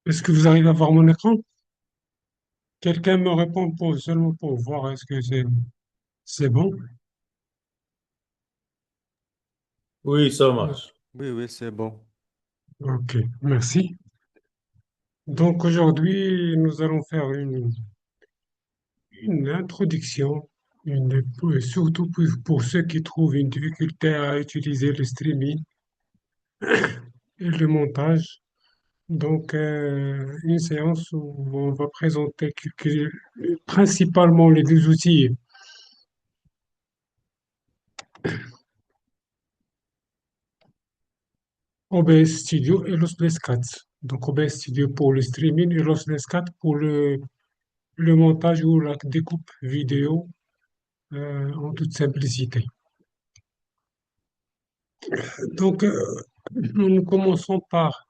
Est-ce que vous arrivez à voir mon écran? Quelqu'un me répond seulement pour voir est-ce que c'est bon? Oui, ça Oh, marche. Oui, oui, c'est bon. ok, merci. Donc aujourd'hui, nous allons faire une introduction, surtout pour ceux qui trouvent une difficulté à utiliser le streaming et le montage. Donc une séance où on va présenter principalement les deux outils OBS Studio et Lossless 4. Donc OBS Studio pour le streaming et Lossless 4 pour le montage ou la découpe vidéo en toute simplicité. Donc nous commençons par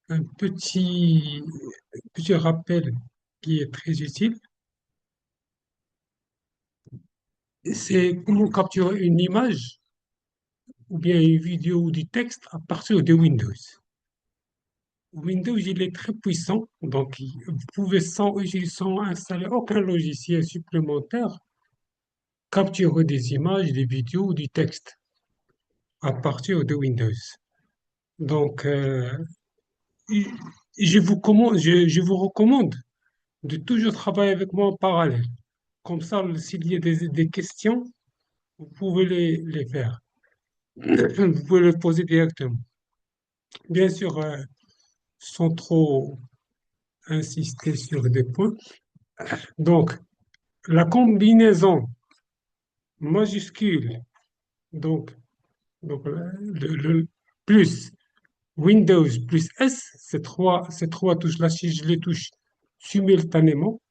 un petit rappel qui est très utile. C'est comment capturer une image ou bien une vidéo ou du texte à partir de Windows. Windows, il est très puissant, donc vous pouvez sans installer aucun logiciel supplémentaire capturer des images, des vidéos ou du texte à partir de Windows. Donc, et- je vous recommande de toujours travailler avec moi en parallèle. Comme ça, s'il y a des questions, vous pouvez les faire. Vous pouvez les poser directement. Bien sûr, sans trop insister sur des points. Donc, la combinaison majuscule, donc, donc, plus Windows plus S, ces trois touches-là, si je les touche simultanément,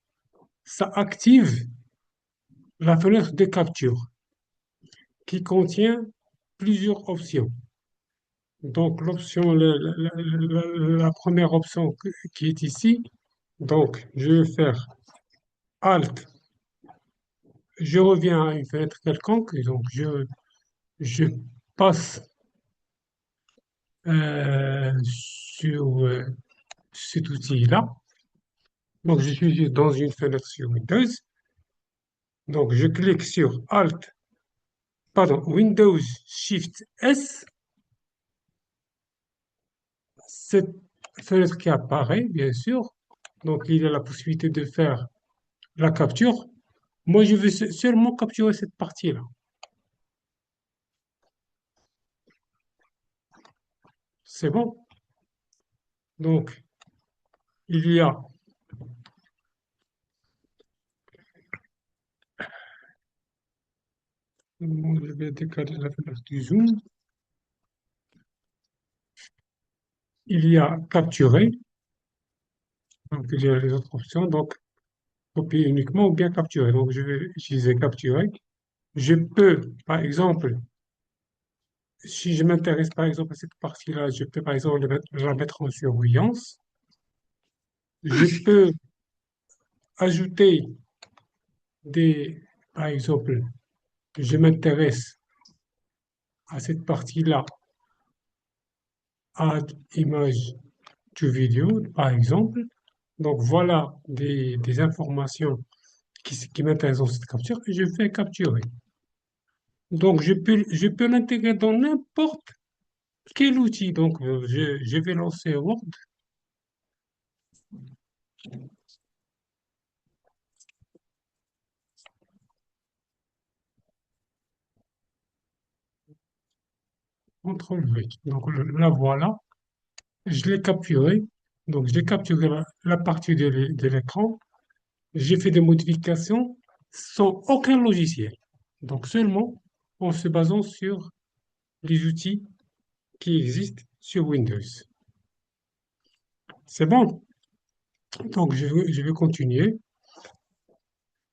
ça active la fenêtre de capture qui contient plusieurs options. Donc, la première option qui est ici, donc je vais faire Alt, je reviens à une fenêtre quelconque, et donc je passe sur cet outil-là. Donc, je suis dans une fenêtre sur Windows. Donc, je clique sur Alt, pardon, Windows Shift S. Cette fenêtre qui apparaît, bien sûr. Donc, il y a la possibilité de faire la capture. Moi, je veux seulement capturer cette partie-là. C'est bon. Donc, il y a, je vais décaler la fenêtre du zoom. Il y a capturer. Donc, il y a les autres options. Donc, copier uniquement ou bien capturer. Donc, je vais utiliser capturer. Je peux, par exemple, si je m'intéresse par exemple à cette partie-là, je peux par exemple la mettre en surveillance. Je peux ajouter par exemple, je m'intéresse à cette partie-là, add image to vidéo, par exemple. Donc voilà des informations qui m'intéressent dans cette capture et je fais capturer. Donc je peux l'intégrer dans n'importe quel outil. Donc je vais lancer Word. CTRL-V. Donc la voilà. Je l'ai capturé. Donc, j'ai capturé la partie de l'écran. J'ai fait des modifications sans aucun logiciel. Donc, seulement en se basant sur les outils qui existent sur Windows. C'est bon. Donc, je vais continuer.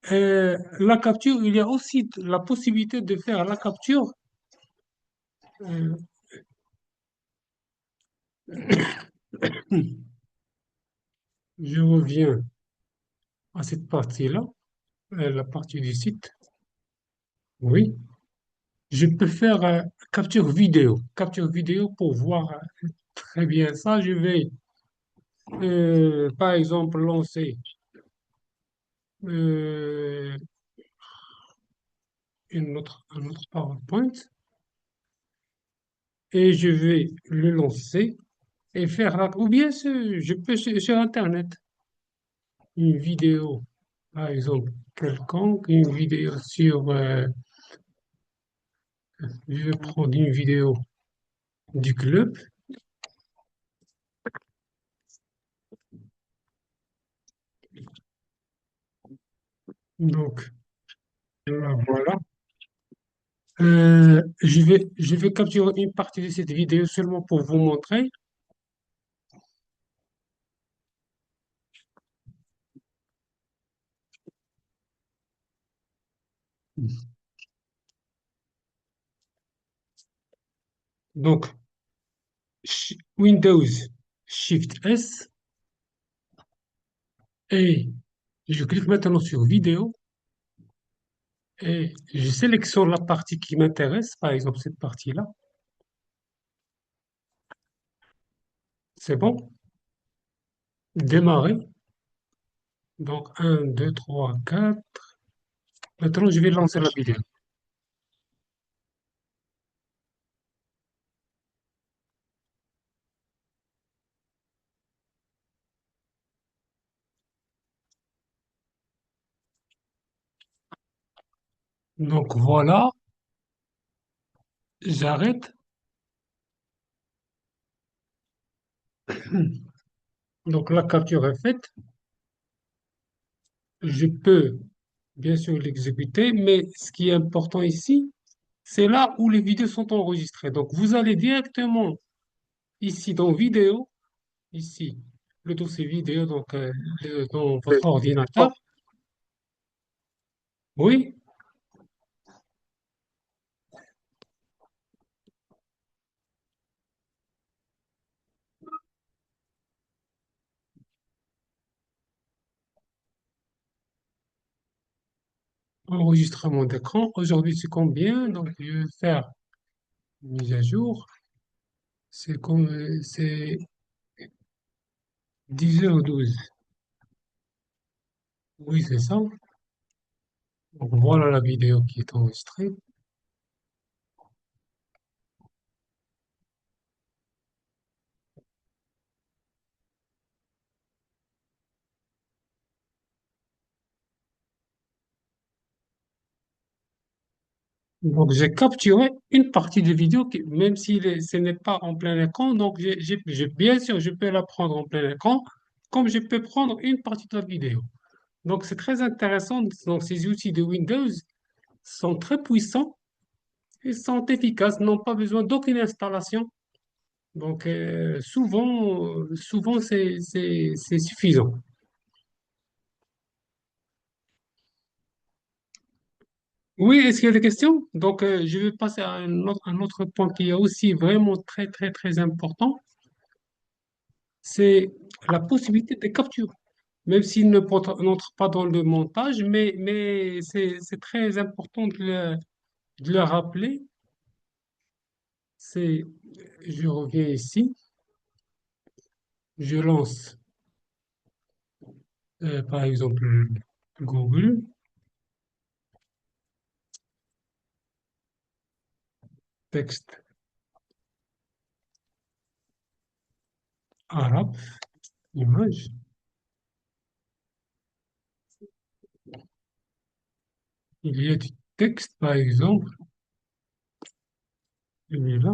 La capture, il y a aussi la possibilité de faire la capture. euh, je reviens à cette partie-là, la partie du site. Oui. Je peux faire capture vidéo. Capture vidéo pour voir très bien ça. Je vais Par exemple, lancer euh, un autre PowerPoint et je vais le lancer et faire ou bien je peux sur Internet, une vidéo, par exemple, quelconque, une vidéo sur, je vais prendre une vidéo du club. Donc, voilà. Je vais capturer une partie de cette vidéo seulement pour vous montrer. Donc, Windows Shift S et je clique maintenant sur vidéo et je sélectionne la partie qui m'intéresse, par exemple cette partie-là. C'est bon. Démarrer. Donc, un 2 3 4. Maintenant, je vais lancer la vidéo. Donc, voilà. J'arrête. Donc, la capture est faite. Je peux, bien sûr, l'exécuter, mais ce qui est important ici, c'est là où les vidéos sont enregistrées. Donc, vous allez directement ici dans vidéo, ici, le dossier vidéo, donc dans votre ordinateur. Oui, enregistrement d'écran. Aujourd'hui, c'est combien? Donc, je vais faire une mise à jour. C'est 10h12. Oui, c'est ça. Donc, voilà la vidéo qui est enregistrée. Donc, j'ai capturé une partie de vidéo, même si ce n'est pas en plein écran. Donc, bien sûr, je peux la prendre en plein écran, comme je peux prendre une partie de la vidéo. Donc, c'est très intéressant. Donc, ces outils de Windows sont très puissants et sont efficaces, n'ont pas besoin d'aucune installation. Donc, souvent, c'est suffisant. Oui, est-ce qu'il y a des questions? Donc, je vais passer à un autre point qui est aussi vraiment très, très, très important. C'est la possibilité de capture, même s'il n'entre pas dans le montage, mais c'est très important de le rappeler. C'est, je reviens ici, je lance, par exemple, Google, texte arabe, image. Il y a du texte, par exemple, celui-là.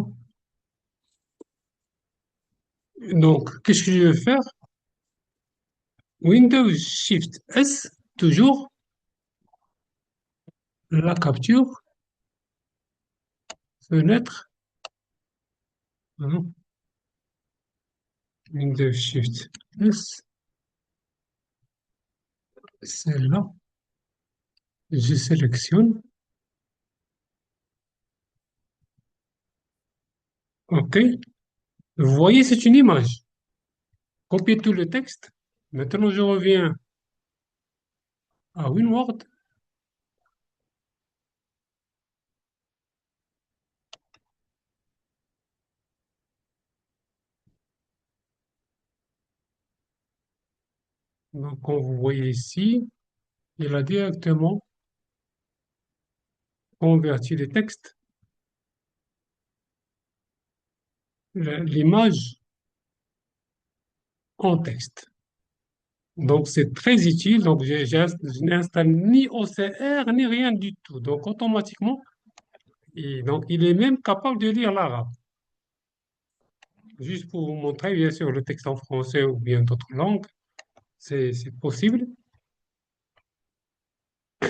Donc, qu'est-ce que je vais faire? Windows Shift S, toujours, la capture, fenêtre, hein, Windows Shift S, celle-là, je sélectionne, OK. Vous voyez, c'est une image. Copier tout le texte. Maintenant, je reviens à WinWord. Donc, comme vous voyez ici, il a directement converti le texte, l'image en texte. Donc, c'est très utile. Donc, je n'installe ni OCR ni rien du tout. Donc, automatiquement, donc, il est même capable de lire l'arabe. Juste pour vous montrer, bien sûr, le texte en français ou bien d'autres langues, c'est possible.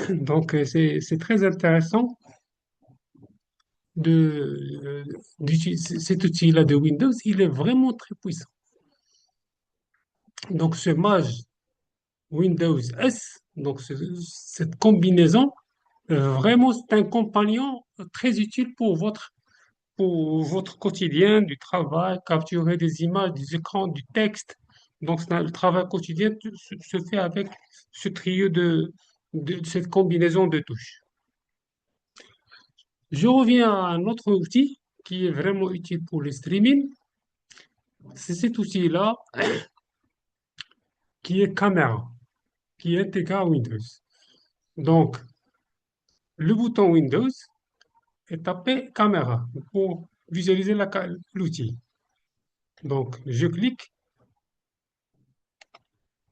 Donc, c'est très intéressant d'utiliser cet outil-là de Windows. Il est vraiment très puissant. Donc, ce Mage Windows S, donc cette combinaison, vraiment, c'est un compagnon très utile pour votre quotidien, du travail, capturer des images, des écrans, du texte. Donc, le travail quotidien se fait avec ce trio de cette combinaison de touches. Je reviens à un autre outil qui est vraiment utile pour le streaming. C'est cet outil-là qui est caméra, qui est intégré à Windows. Donc, le bouton Windows est tapé caméra pour visualiser l'outil. Donc, je clique,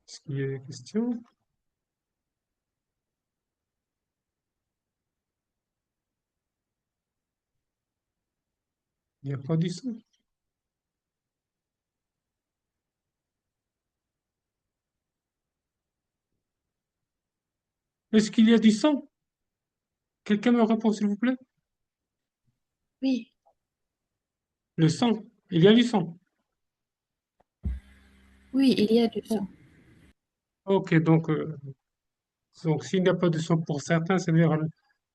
ce qui est question. Il n'y a pas du son. Est-ce qu'il y a du son? Quelqu'un me répond, s'il vous plaît? Oui, Le son. Il y a du son. oui, il y a du Oh, son. ok, donc s'il n'y a pas de son pour certains, c'est-à-dire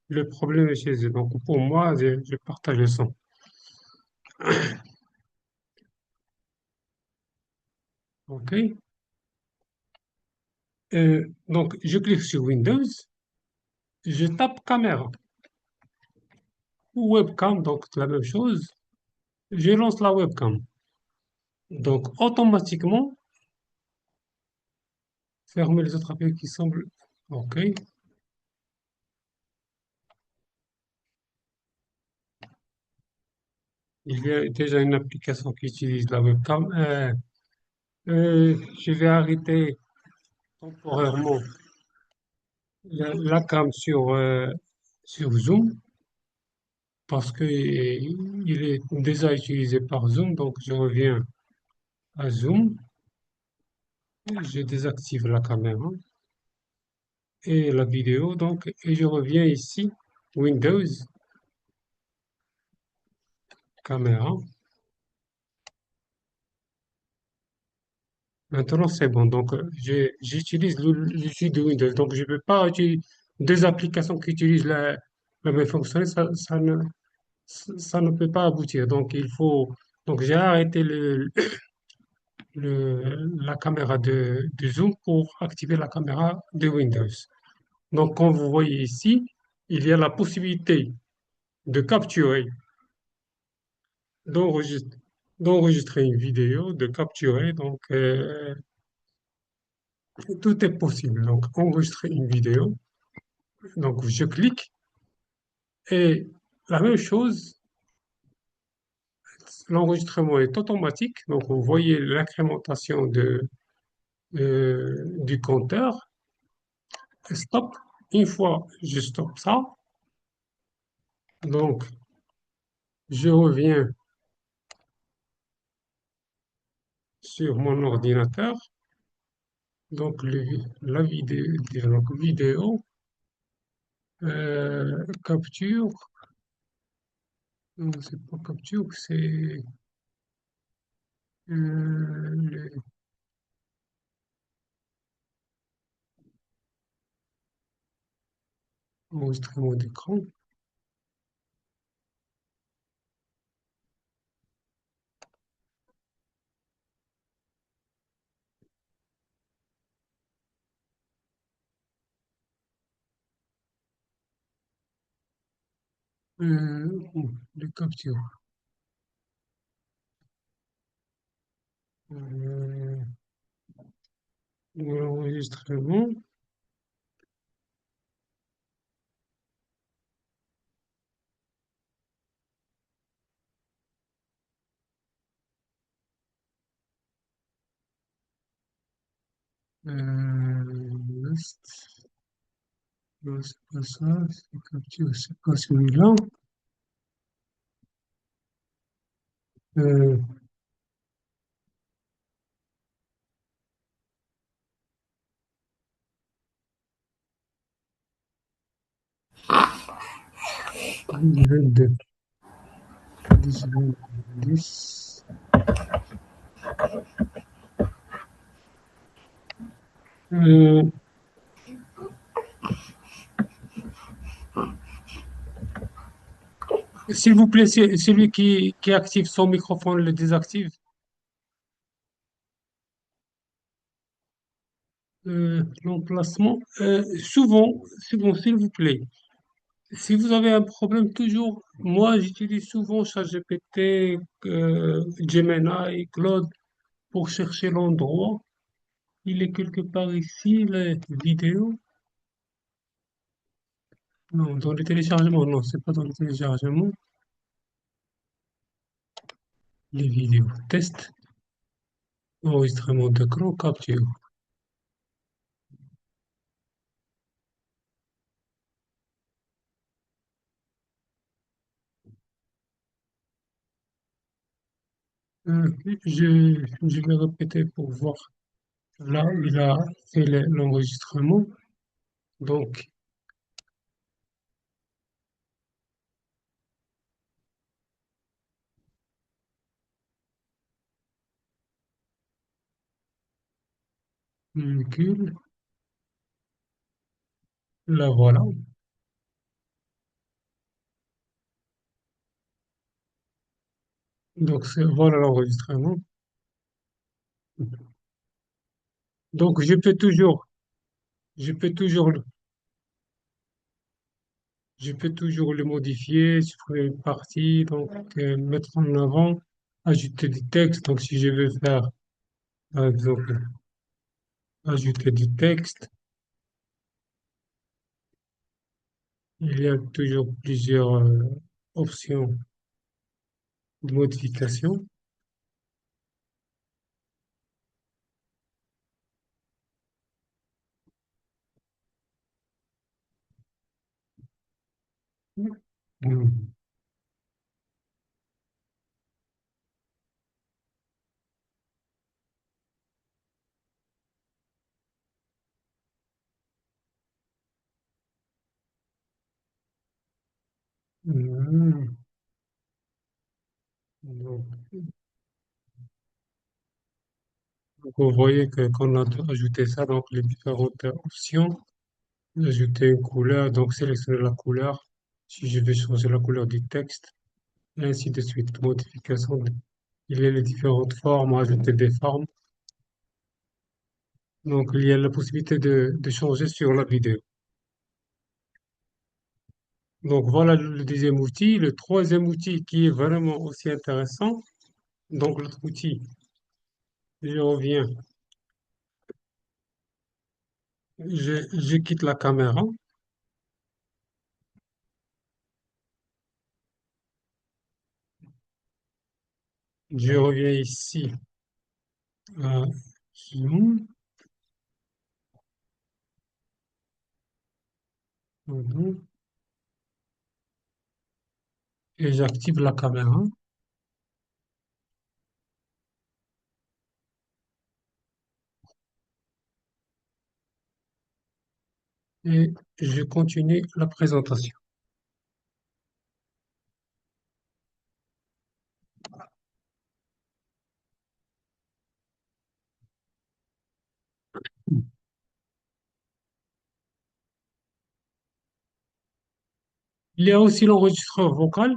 le problème est chez eux. Donc pour moi, je partage le son. Ok. Donc je clique sur Windows, je tape caméra ou webcam, donc la même chose. Je lance la webcam. Donc automatiquement, fermer les autres appels qui semblent. Ok. Il y a déjà une application qui utilise la webcam. Je vais arrêter temporairement la cam sur Zoom parce que il est déjà utilisé par Zoom. Donc, je reviens à Zoom, je désactive la caméra et la vidéo. Donc, et je reviens ici, Windows, caméra. Maintenant, c'est bon. Donc, j'utilise l'outil de Windows. Donc, je ne peux pas utiliser deux applications qui utilisent la même fonctionnalité. Ça ne peut pas aboutir. Donc, donc, j'ai arrêté la caméra de Zoom pour activer la caméra de Windows. Donc, comme vous voyez ici, il y a la possibilité de capturer, d'enregistrer, d'enregistrer une vidéo, de capturer. Donc, tout est possible. Donc, enregistrer une vidéo. Donc, je clique et la même chose, l'enregistrement est automatique. Donc, vous voyez l'incrémentation du compteur. Stop. Une fois je stoppe ça, donc je reviens sur mon ordinateur. Donc la vidéo capture. Non, c'est pas capture, c'est le- enregistrement d'écran. De capture. Euh, L'enregistrement. List. Non, c'est pas ça. C'est capture, c'est pas celui-là. Euh, Visual 2. Visual 10. Euh, S'il vous plaît, celui qui active son microphone le désactive. L'emplacement. Souvent, s'il vous plaît. Si vous avez un problème, toujours, moi j'utilise souvent ChatGPT, Gemini, Claude pour chercher l'endroit. Il est quelque part ici, les vidéos. Non, dans le téléchargement, non, c'est pas dans le téléchargement. Les vidéos. Test, enregistrement d'écran, capture. Euh, je vais répéter pour voir. Là, il a fait l'enregistrement. Donc, véhicule, là voilà. Donc, voilà l'enregistrement. Donc, je peux toujours, je peux toujours le modifier, supprimer une partie, donc mettre en avant, ajouter du texte. Donc, si je veux faire, par exemple, ajouter du texte, il y a toujours plusieurs options de modification. Mm. Mm. Donc, vous voyez que qu'on a ajouté ça, donc les différentes options, ajouter une couleur, donc sélectionner la couleur, si je veux changer la couleur du texte, et ainsi de suite. Modification, il y a les différentes formes, ajouter des formes. Donc, il y a la possibilité de changer sur la vidéo. Donc, voilà le deuxième outil. Le troisième outil qui est vraiment aussi intéressant. Donc, l'autre outil, je reviens, je quitte la caméra, je reviens ici à Zoom, pardon, et j'active la caméra et je continue la présentation. Il y a aussi l'enregistreur vocal,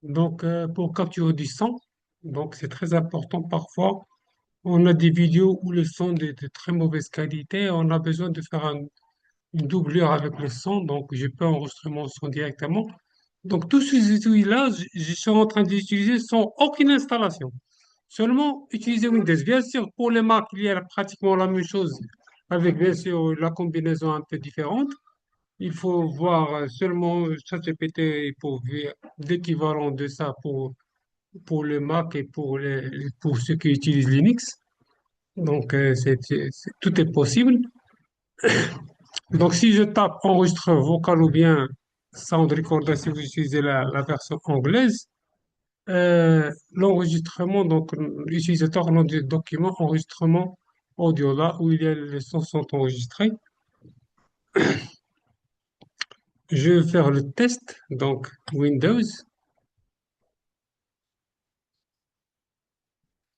donc pour capturer du son. Donc, c'est très important parfois. On a des vidéos où le son est de très mauvaise qualité. On a besoin de faire une doublure avec le son. Donc, je peux enregistrer mon son directement. Donc, tous ces outils-là, je suis en train d'utiliser sans aucune installation. Seulement utiliser Windows. Bien sûr, pour les Mac, il y a pratiquement la même chose, avec bien sûr la combinaison un peu différente. Il faut voir seulement ChatGPT pour l'équivalent de ça pour le Mac et pour ceux qui utilisent Linux. Donc, tout est possible. Donc, si je tape enregistreur vocal ou bien sound recorder, si vous utilisez la version anglaise, l'enregistrement, donc l'utilisateur dans du document enregistrement audio, là où il y a les sons sont enregistrés. Je vais faire le test, donc Windows,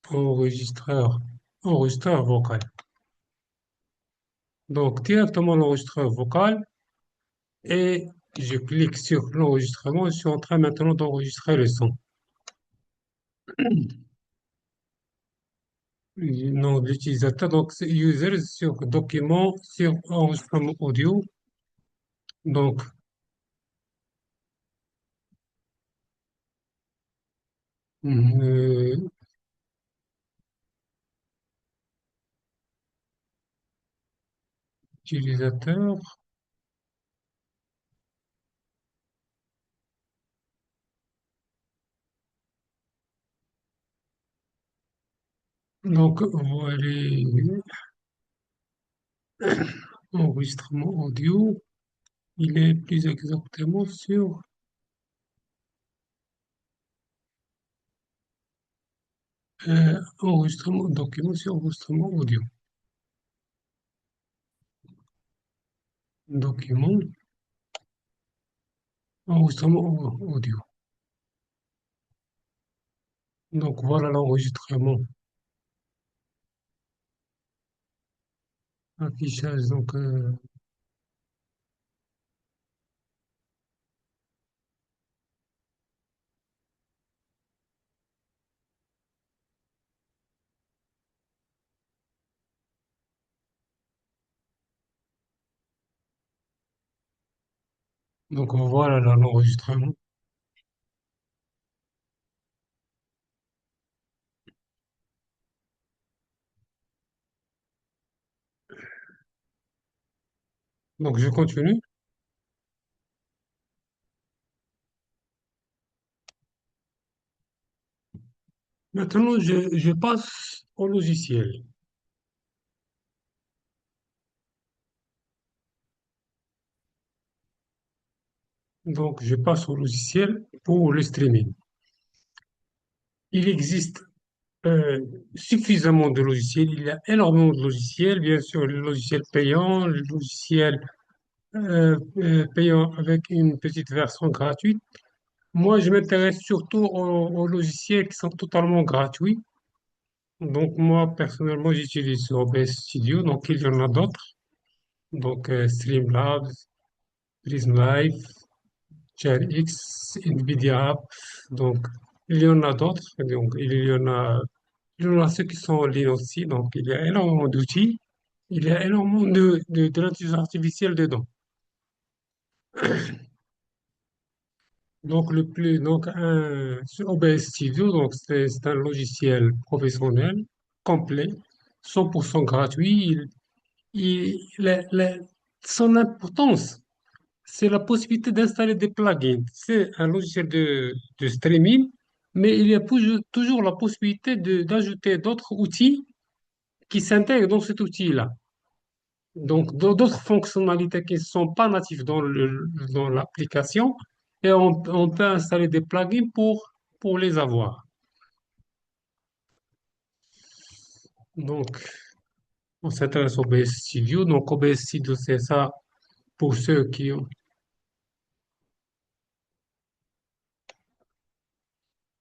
enregistreur, enregistreur vocal. Donc, directement l'enregistreur vocal et je clique sur l'enregistrement. Je suis en train maintenant d'enregistrer le son. Nom de l'utilisateur, donc c'est user sur document, sur enregistrement audio. Donc, euh, utilisateur, donc voilà, enregistrement audio. Il est plus exactement sur enregistrement document sur enregistrement audio. Document, enregistrement audio. Donc voilà l'enregistrement. Affichage, donc voilà là, l'enregistrement. Donc je continue. Maintenant, je passe au logiciel. Donc je passe au logiciel pour le streaming. Il existe suffisamment de logiciels. Il y a énormément de logiciels. Bien sûr, le logiciel payant, le logiciel payant avec une petite version gratuite. Moi, je m'intéresse surtout aux logiciels qui sont totalement gratuits. Donc, moi, personnellement, j'utilise OBS Studio. Donc, il y en a d'autres. Donc, Streamlabs, Prism Live, ChairX, NVIDIA App. Donc, il y en a d'autres. Donc, il y en a ceux qui sont en ligne aussi. Donc, il y a énormément d'outils. Il y a énormément de l'intelligence artificielle dedans. Sur OBS Studio, donc c'est un logiciel professionnel, complet, 100% gratuit. Il- la- la- Son importance, c'est la possibilité d'installer des plugins. C'est un logiciel de streaming, mais il y a toujours la possibilité d'ajouter d'autres outils qui s'intègrent dans cet outil-là. Donc, d'autres fonctionnalités qui ne sont pas natives dans l'application, et on peut installer des plugins pour les avoir. Donc, on s'intéresse au OBS Studio. Donc, OBS Studio, c'est ça pour ceux qui ont.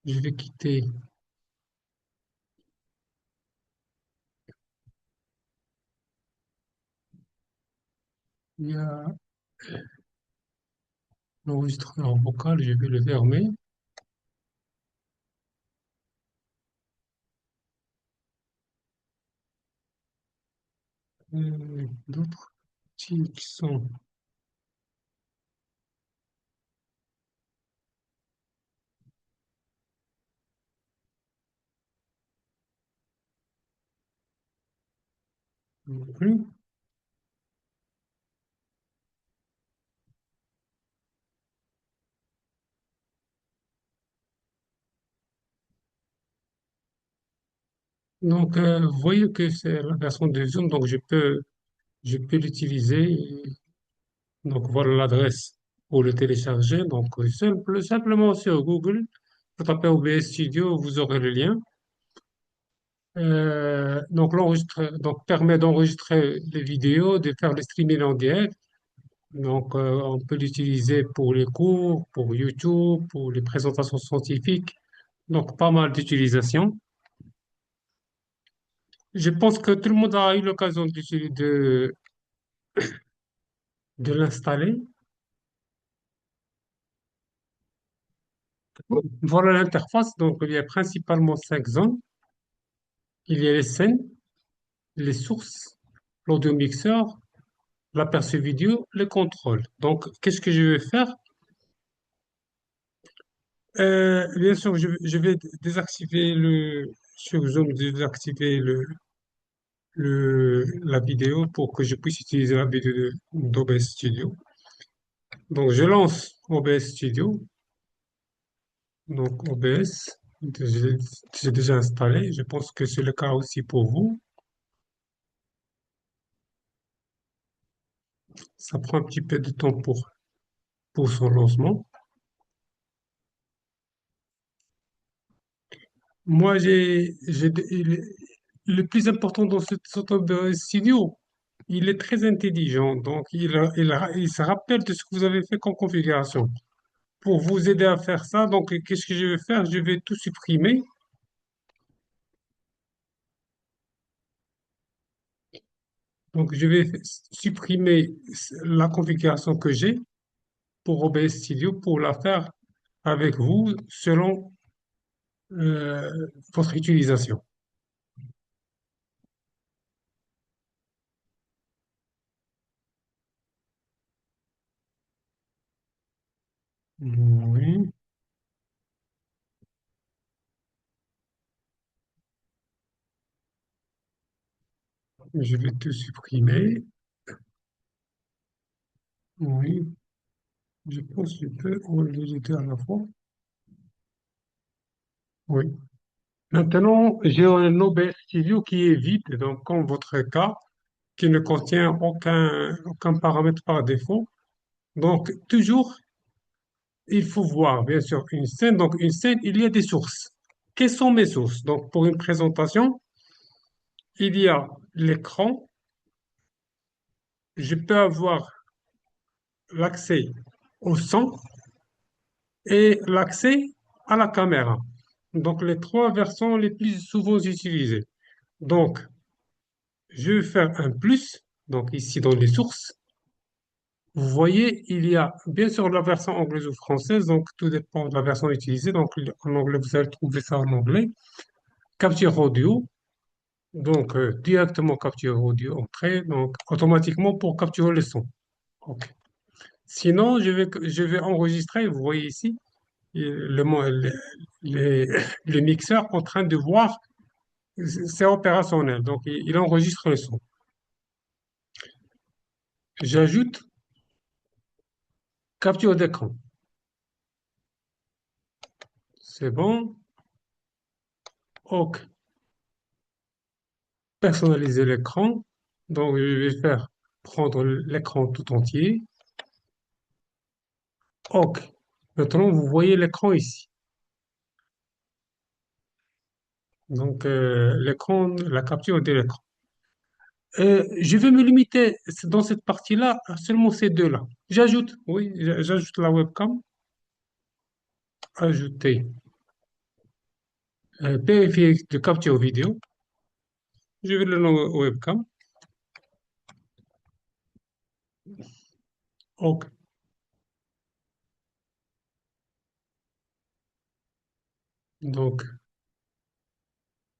Je vais quitter. Il y a l'enregistreur vocal, je vais le fermer. D'autres outils qui sont. Non plus. Donc, vous voyez que c'est la version de Zoom, donc je peux l'utiliser. Donc, voilà l'adresse pour le télécharger. Donc, simplement sur Google, vous tapez OBS Studio, vous aurez le lien. Donc permet d'enregistrer les vidéos, de faire le streaming en direct. Donc, on peut l'utiliser pour les cours, pour YouTube, pour les présentations scientifiques. Donc, pas mal d'utilisation. Je pense que tout le monde a eu l'occasion de l'installer. Voilà l'interface. Donc, il y a principalement cinq zones. Il y a les scènes, les sources, l'audio mixeur, l'aperçu vidéo, le contrôle. Donc, qu'est-ce que je vais faire? Bien sûr, je vais désactiver sur Zoom, désactiver la vidéo pour que je puisse utiliser la vidéo d'OBS Studio. Donc, je lance OBS Studio. Donc, OBS, j'ai j'ai déjà installé. Je pense que c'est le cas aussi pour vous. Ça prend un petit peu de temps pour son lancement. Moi, le plus important dans cet OBS Studio, il est très intelligent. Donc, il se rappelle de ce que vous avez fait comme configuration. Pour vous aider à faire ça, donc, qu'est-ce que je vais faire? Je vais tout supprimer. Donc, je vais supprimer la configuration que j'ai pour OBS Studio pour la faire avec vous selon votre utilisation. Oui, je vais tout supprimer. Oui, je pense que je peux enlever les deux à la fois. Oui. Maintenant, j'ai un OBS Studio qui est vide, donc comme votre cas, qui ne contient aucun paramètre par défaut. Donc, toujours, il faut voir, bien sûr, une scène. Donc, une scène, il y a des sources. Quelles sont mes sources? Donc, pour une présentation, il y a l'écran. Je peux avoir l'accès au son et l'accès à la caméra. Donc, les trois versions les plus souvent utilisées. Donc, je vais faire un plus. Donc, ici, dans les sources, vous voyez, il y a bien sûr la version anglaise ou française, donc tout dépend de la version utilisée. Donc, en anglais, vous allez trouver ça en anglais. Capture audio, donc directement capture audio entrée, donc automatiquement pour capturer le son. OK. Sinon, je vais enregistrer, vous voyez ici, les- le mixeur en train de voir, c'est opérationnel, donc il enregistre le son. J'ajoute capture d'écran. C'est bon. OK. Personnaliser l'écran. Donc, je vais faire prendre l'écran tout entier. OK. Maintenant, vous voyez l'écran ici. Donc, l'écran, la capture de l'écran. Je vais me limiter dans cette partie-là à seulement ces deux-là. J'ajoute, oui, j'ajoute la webcam. Ajouter. Vérifier de capture vidéo. Je vais le nommer webcam. OK. Donc,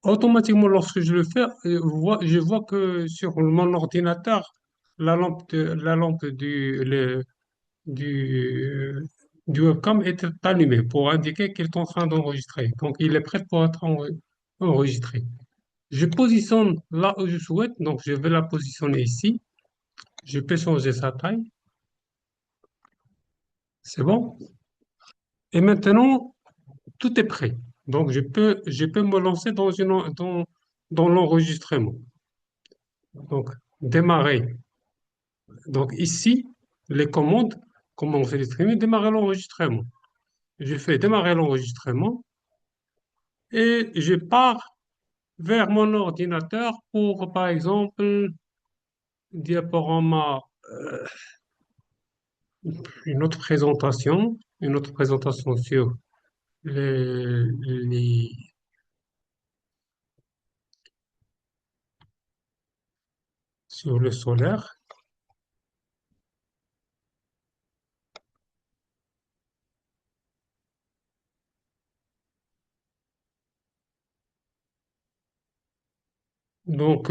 automatiquement, lorsque je le fais, je vois que sur mon ordinateur, la lampe du, du webcam est allumée pour indiquer qu'il est en train d'enregistrer. Donc, il est prêt pour être enregistré. Je positionne là où je souhaite, donc je vais la positionner ici. Je peux changer sa taille. C'est bon? Et maintenant, tout est prêt. Donc, je peux me lancer dans l'enregistrement. Donc, démarrer. Donc, ici, les commandes, comment on fait le streaming, démarrer l'enregistrement. Je fais démarrer l'enregistrement et je pars vers mon ordinateur pour, par exemple, diaporama, une autre présentation sur les, les- sur le solaire. Donc,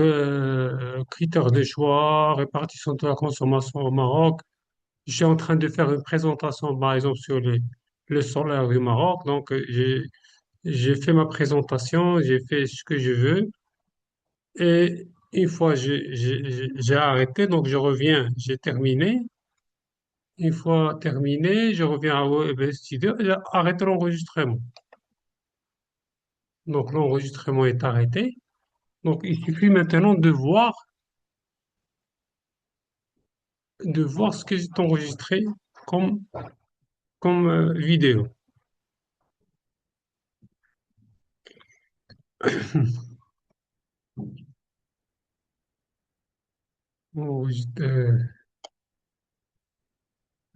critères de choix, répartition de la consommation au Maroc. Je suis en train de faire une présentation, par exemple, sur le solaire du Maroc. Donc, j'ai fait ma présentation, j'ai fait ce que je veux. Et une fois j'ai arrêté, donc je reviens, j'ai terminé. Une fois terminé, je reviens à OBS Studio et j'arrête l'enregistrement. Donc, l'enregistrement est arrêté. Donc, il suffit maintenant de voir ce que j'ai enregistré comme, comme vidéo. Enregistre-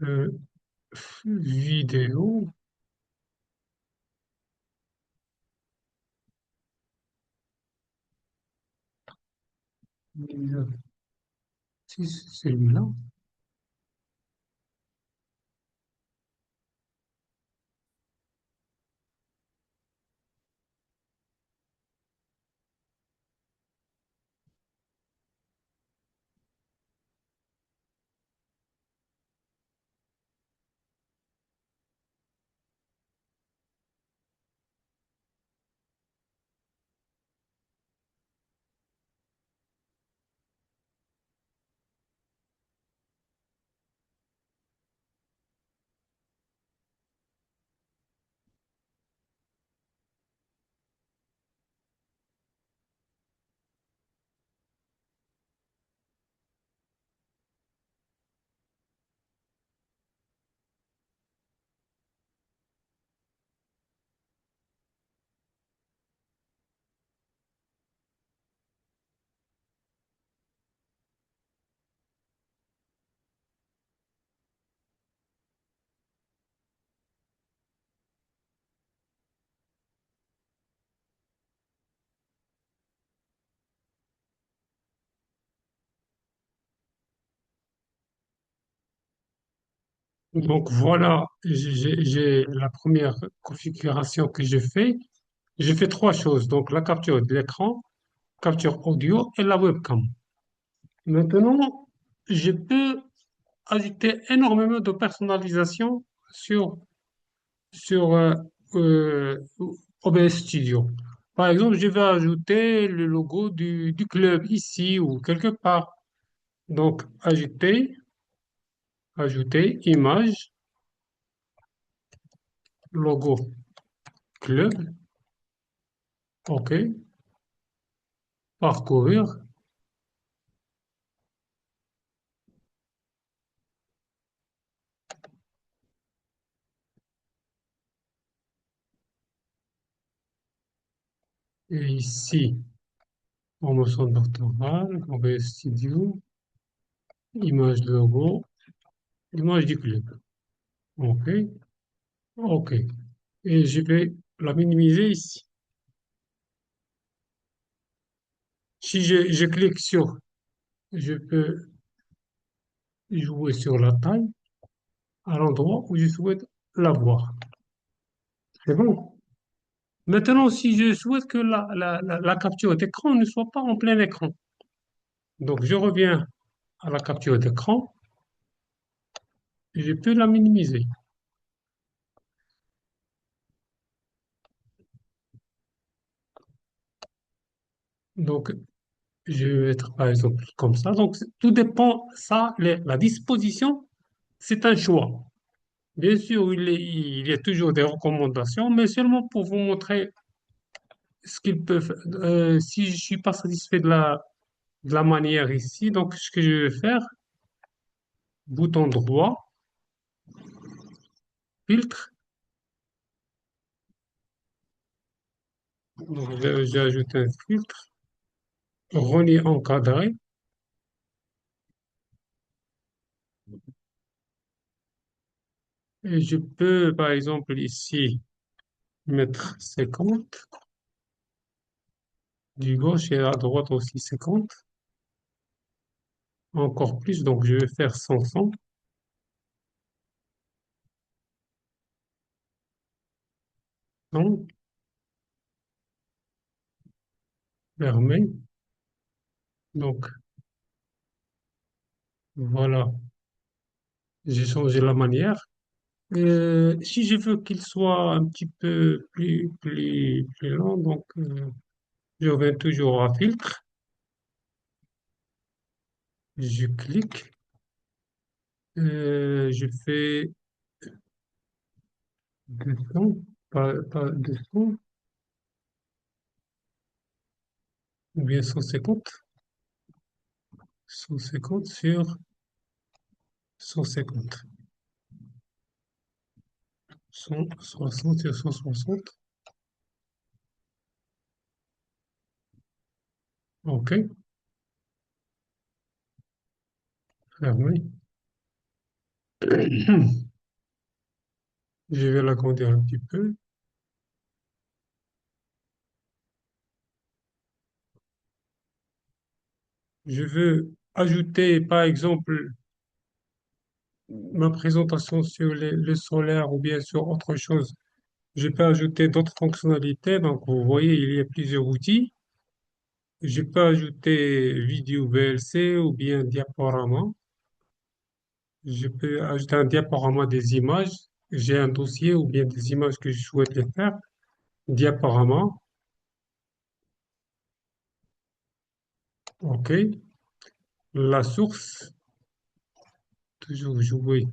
euh, vidéo. Si c'est celui-là. Donc voilà, j'ai la première configuration que je fais. J'ai fait trois choses. Donc la capture de l'écran, capture audio et la webcam. Maintenant, je peux ajouter énormément de personnalisation sur, sur euh, OBS Studio. Par exemple, je vais ajouter le logo du club ici ou quelque part. Donc, ajouter, image, logo club, OK, parcourir, et ici, promotion doctorale, OBS Studio, image logo, image du club. OK, OK. Et je vais la minimiser ici. Si je clique sur, je peux jouer sur la taille à l'endroit où je souhaite la voir. C'est bon. Maintenant, si je souhaite que la capture d'écran ne soit pas en plein écran, donc je reviens à la capture d'écran et je peux la minimiser. Donc, je vais être par exemple comme ça. Donc, tout dépend, ça, la disposition, c'est un choix. Bien sûr, il y a toujours des recommandations, mais seulement pour vous montrer ce qu'ils peuvent. Si je suis pas satisfait de la manière ici, donc ce que je vais faire, bouton droit, filtre, donc j'ai ajouté un filtre, relier encadré, et je peux par exemple ici mettre 50, du gauche et à droite aussi 50, encore plus, donc je vais faire 500, donc fermé, donc voilà, j'ai changé la manière. Si je veux qu'il soit un petit peu plus long, donc je reviens toujours à filtre, je clique, je fais 200, pas 200, ou bien 150, 150 sur 150, 160 sur 160, ok, fermé. Je vais l'agrandir un petit peu. Je veux ajouter, par exemple, ma présentation sur le solaire ou bien sur autre chose. Je peux ajouter d'autres fonctionnalités. Donc, vous voyez, il y a plusieurs outils. Je peux ajouter vidéo VLC ou bien diaporama. Je peux ajouter un diaporama des images. J'ai un dossier ou bien des images que je souhaite les faire. Diaporama. OK. La source, toujours jouer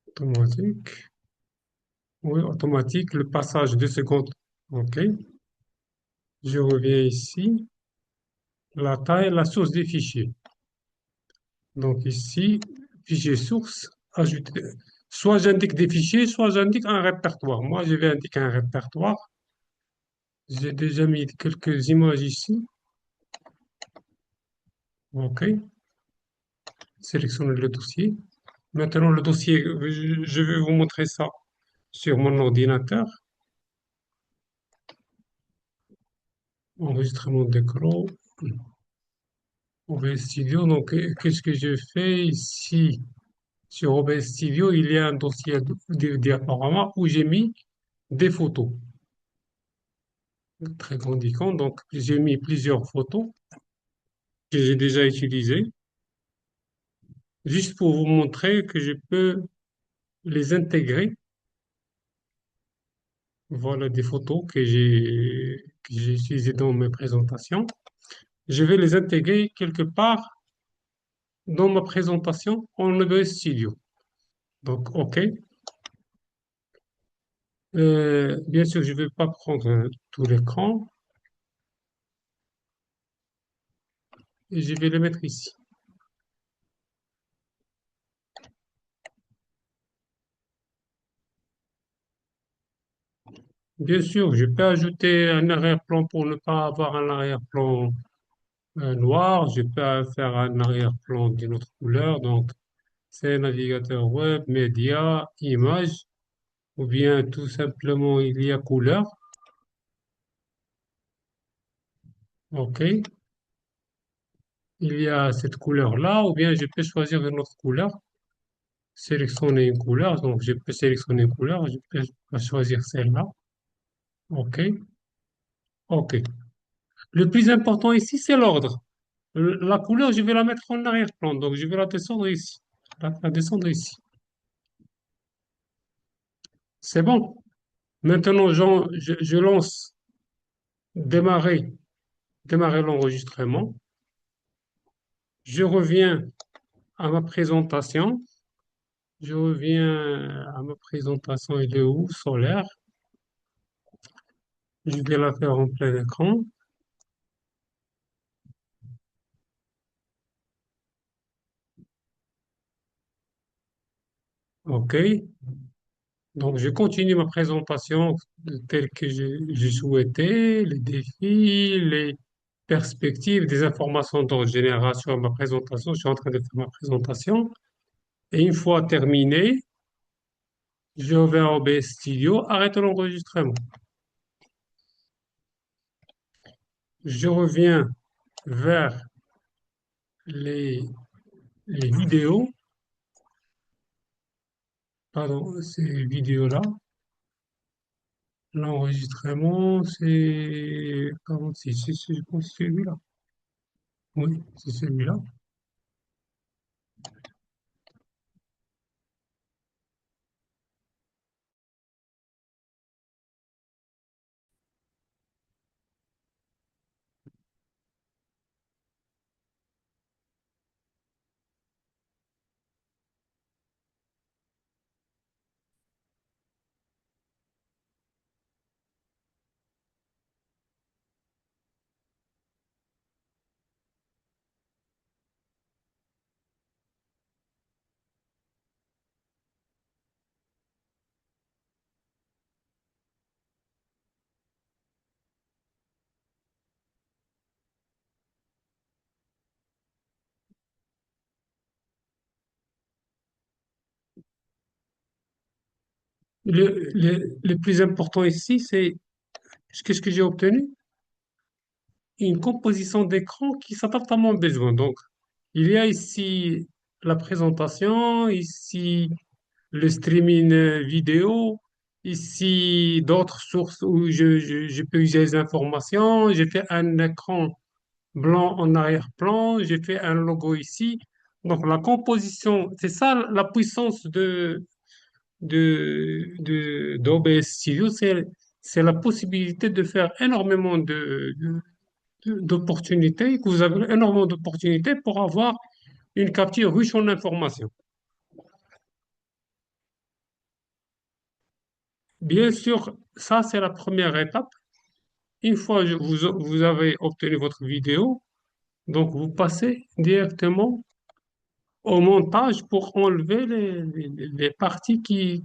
automatique. Oui, automatique. Le passage 2 secondes. OK. Je reviens ici. La taille, la source des fichiers. Donc ici, fichier source, ajouter. Soit j'indique des fichiers, soit j'indique un répertoire. Moi, je vais indiquer un répertoire. J'ai déjà mis quelques images ici. OK. Sélectionnez le dossier. Maintenant, le dossier, je vais vous montrer ça sur mon ordinateur. Enregistrement d'écran. OBS Studio. Donc, qu'est-ce que je fais ici? Sur OBS Studio, il y a un dossier de diaporama où j'ai mis des photos. Très grand icône. Donc, j'ai mis plusieurs photos que j'ai déjà utilisées, juste pour vous montrer que je peux les intégrer. Voilà des photos que j'ai utilisées dans mes présentations. Je vais les intégrer quelque part dans ma présentation en OBS Studio. Donc, OK. Bien sûr, je ne vais pas prendre tout l'écran et je vais le mettre ici. Bien sûr, je peux ajouter un arrière-plan pour ne pas avoir un arrière-plan noir. Je peux faire un arrière-plan d'une autre couleur. Donc, c'est navigateur web, média, image, ou bien tout simplement il y a couleur. OK. Il y a cette couleur-là, ou bien je peux choisir une autre couleur, sélectionner une couleur. Donc, je peux sélectionner une couleur, je peux choisir celle-là. OK. OK. Le plus important ici, c'est l'ordre. La couleur, je vais la mettre en arrière-plan. Donc, je vais la descendre ici. La descendre ici. C'est bon. Maintenant, je lance démarrer, démarrer l'enregistrement. Je reviens à ma présentation. Je reviens à ma présentation. Elle est où? Solaire. Je vais la faire en plein écran. OK. Donc, je continue ma présentation telle que j'ai souhaité, les défis, les perspectives, des informations d'ordre général sur ma présentation. Je suis en train de faire ma présentation. Et une fois terminé, je vais à OBS Studio, arrête l'enregistrement. Je reviens vers les, les vidéos, pardon, ces vidéos-là. L'enregistrement, c'est 46, je pense que c'est celui-là. Oui, c'est celui-là. Le plus important ici, c'est qu'est-ce que j'ai obtenu? Une composition d'écran qui s'adapte à mon besoin. Donc, il y a ici la présentation, ici le streaming vidéo, ici d'autres sources où je peux user les informations. J'ai fait un écran blanc en arrière-plan, j'ai fait un logo ici. Donc, la composition, c'est ça la puissance d'OBS Studio, c'est la possibilité de faire énormément d'opportunités, que vous avez énormément d'opportunités pour avoir une capture riche en informations. Bien sûr, ça, c'est la première étape. Une fois que vous avez obtenu votre vidéo, donc vous passez directement au montage pour enlever les parties qui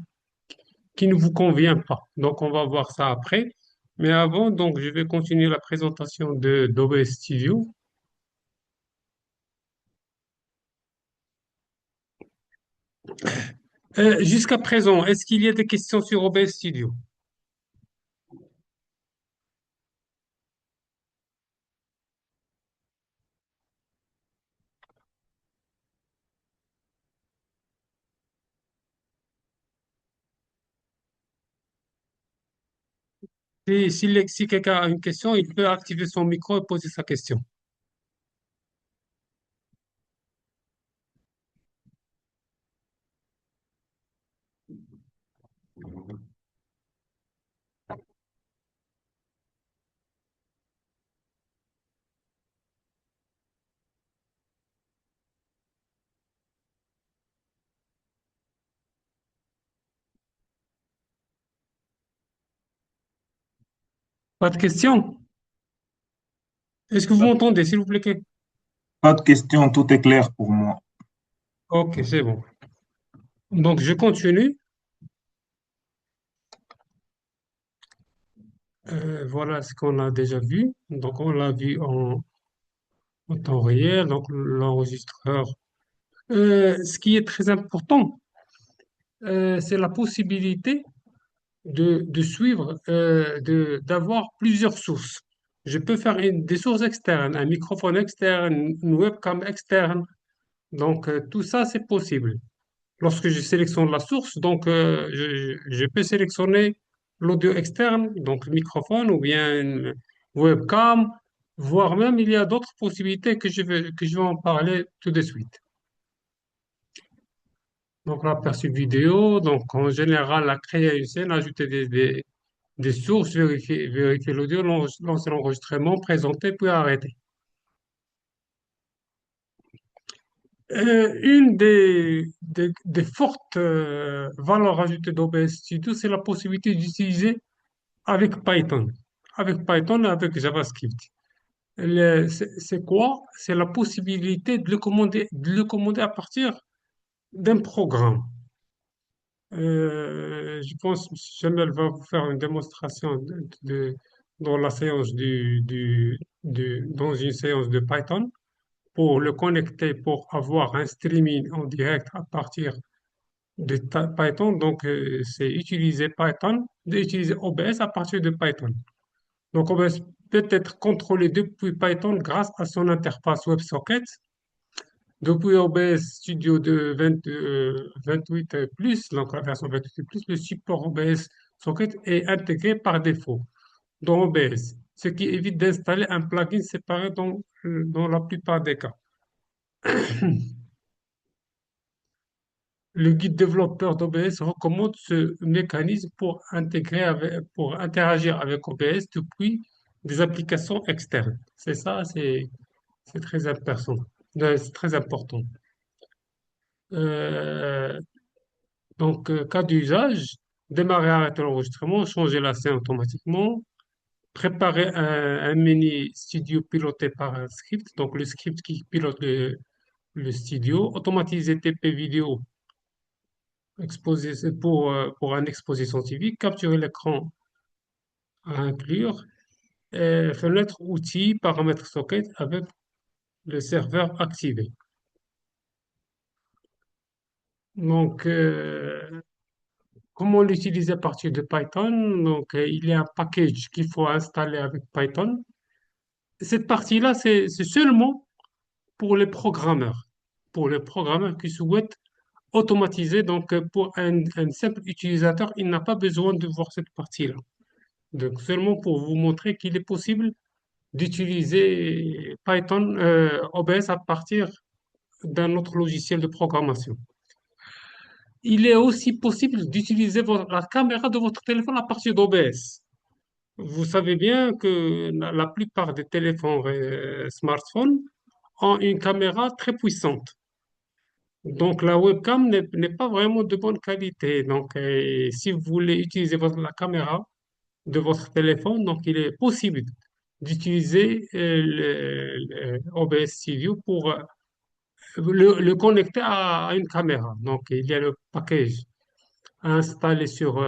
ne vous conviennent pas. Donc, on va voir ça après. Mais avant, donc, je vais continuer la présentation de d'OBS Studio. Jusqu'à présent, est-ce qu'il y a des questions sur OBS Studio? Si quelqu'un a une question, il peut activer son micro et poser sa question. Pas de questions? Est-ce que vous m'entendez, s'il vous plaît? Pas de question, tout est clair pour moi. Ok, c'est bon. Donc, je continue. Voilà ce qu'on a déjà vu. Donc, on l'a vu en temps réel, donc l'enregistreur. Ce qui est très important, c'est la possibilité de suivre, d'avoir plusieurs sources. Je peux faire des sources externes, un microphone externe, une webcam externe. Donc, tout ça, c'est possible. Lorsque je sélectionne la source, donc, je peux sélectionner l'audio externe, donc le microphone ou bien une webcam, voire même il y a d'autres possibilités que je vais en parler tout de suite. Donc, l'aperçu vidéo, donc en général, la créer une scène, ajouter des des sources, vérifier l'audio, lancer l'enregistrement, présenter, puis arrêter. Une des fortes valeurs ajoutées d'OBS Studio, c'est la possibilité d'utiliser avec Python. Avec Python et avec JavaScript. C'est quoi? C'est la possibilité de le commander à partir d'un programme. Je pense que Jamel va vous faire une démonstration dans la séance dans une séance de Python pour le connecter, pour avoir un streaming en direct à partir de Python. Donc, c'est utiliser Python, d'utiliser OBS à partir de Python. Donc, OBS peut être contrôlé depuis Python grâce à son interface WebSocket. Depuis OBS Studio de 28 plus, donc la version 28 plus, le support OBS Socket est intégré par défaut dans OBS, ce qui évite d'installer un plugin séparé dans la plupart des cas. Le guide développeur d'OBS recommande ce mécanisme pour interagir avec OBS depuis des applications externes. C'est ça, c'est très important. C'est très important. Euh, cas d'usage, démarrer et arrêter l'enregistrement, changer la scène automatiquement, préparer un mini studio piloté par un script, donc le script qui pilote le studio, automatiser TP vidéo pour un exposé scientifique, capturer l'écran à inclure, et fenêtre outils, paramètres socket avec le serveur activé. Donc, comment l'utiliser à partir de Python? Donc, il y a un package qu'il faut installer avec Python. Cette partie-là, c'est seulement pour les programmeurs. Pour les programmeurs qui souhaitent automatiser. Donc, pour un simple utilisateur, il n'a pas besoin de voir cette partie-là. Donc, seulement pour vous montrer qu'il est possible d'utiliser Python, OBS à partir d'un autre logiciel de programmation. Il est aussi possible d'utiliser la caméra de votre téléphone à partir d'OBS. Vous savez bien que la plupart des téléphones smartphones ont une caméra très puissante. Donc la webcam n'est pas vraiment de bonne qualité. Donc si vous voulez utiliser la caméra de votre téléphone, donc il est possible d'utiliser le OBS Studio pour le connecter à une caméra. Donc il y a le package à installer sur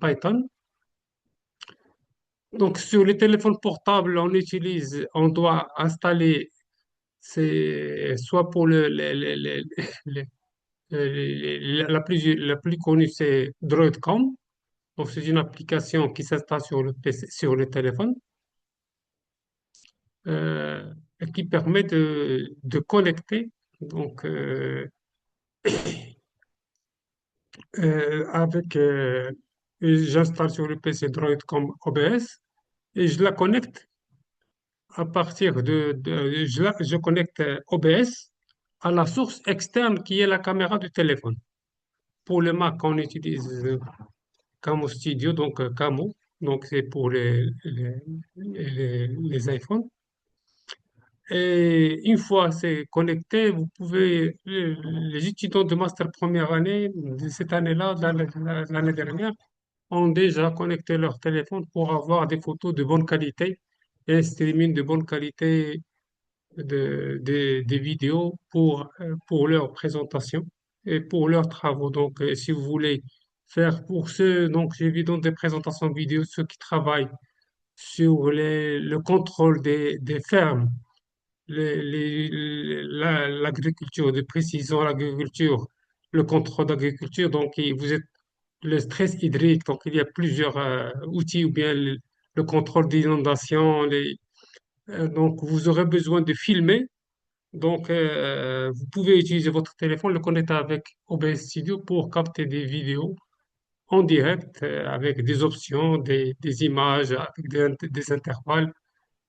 Python. Donc, sur les téléphones portables, on doit installer, c'est soit pour le- la plus connue, c'est Droidcom. Donc, c'est une application qui s'installe sur le PC, sur le téléphone, et qui permet de connecter. Donc, j'installe sur le PC Droidcom OBS et je la connecte à partir je connecte OBS à la source externe qui est la caméra du téléphone. Pour le Mac, on utilise Camo Studio, donc Camo, donc c'est pour les iPhones. Et une fois c'est connecté, vous pouvez, les étudiants de master première année, de cette année-là, de l'année dernière, ont déjà connecté leur téléphone pour avoir des photos de bonne qualité et un streaming de bonne qualité des vidéos pour leur présentation et pour leurs travaux. Donc, si vous voulez faire pour ceux, donc j'ai vu dans des présentations vidéo, ceux qui travaillent sur le contrôle des fermes, l'agriculture de précision, l'agriculture, le contrôle d'agriculture. Donc, vous êtes le stress hydrique. Donc, il y a plusieurs outils ou bien le contrôle d'inondation. Donc, vous aurez besoin de filmer. Donc, vous pouvez utiliser votre téléphone, le connecter avec OBS Studio pour capter des vidéos en direct avec des options, des images, avec des intervalles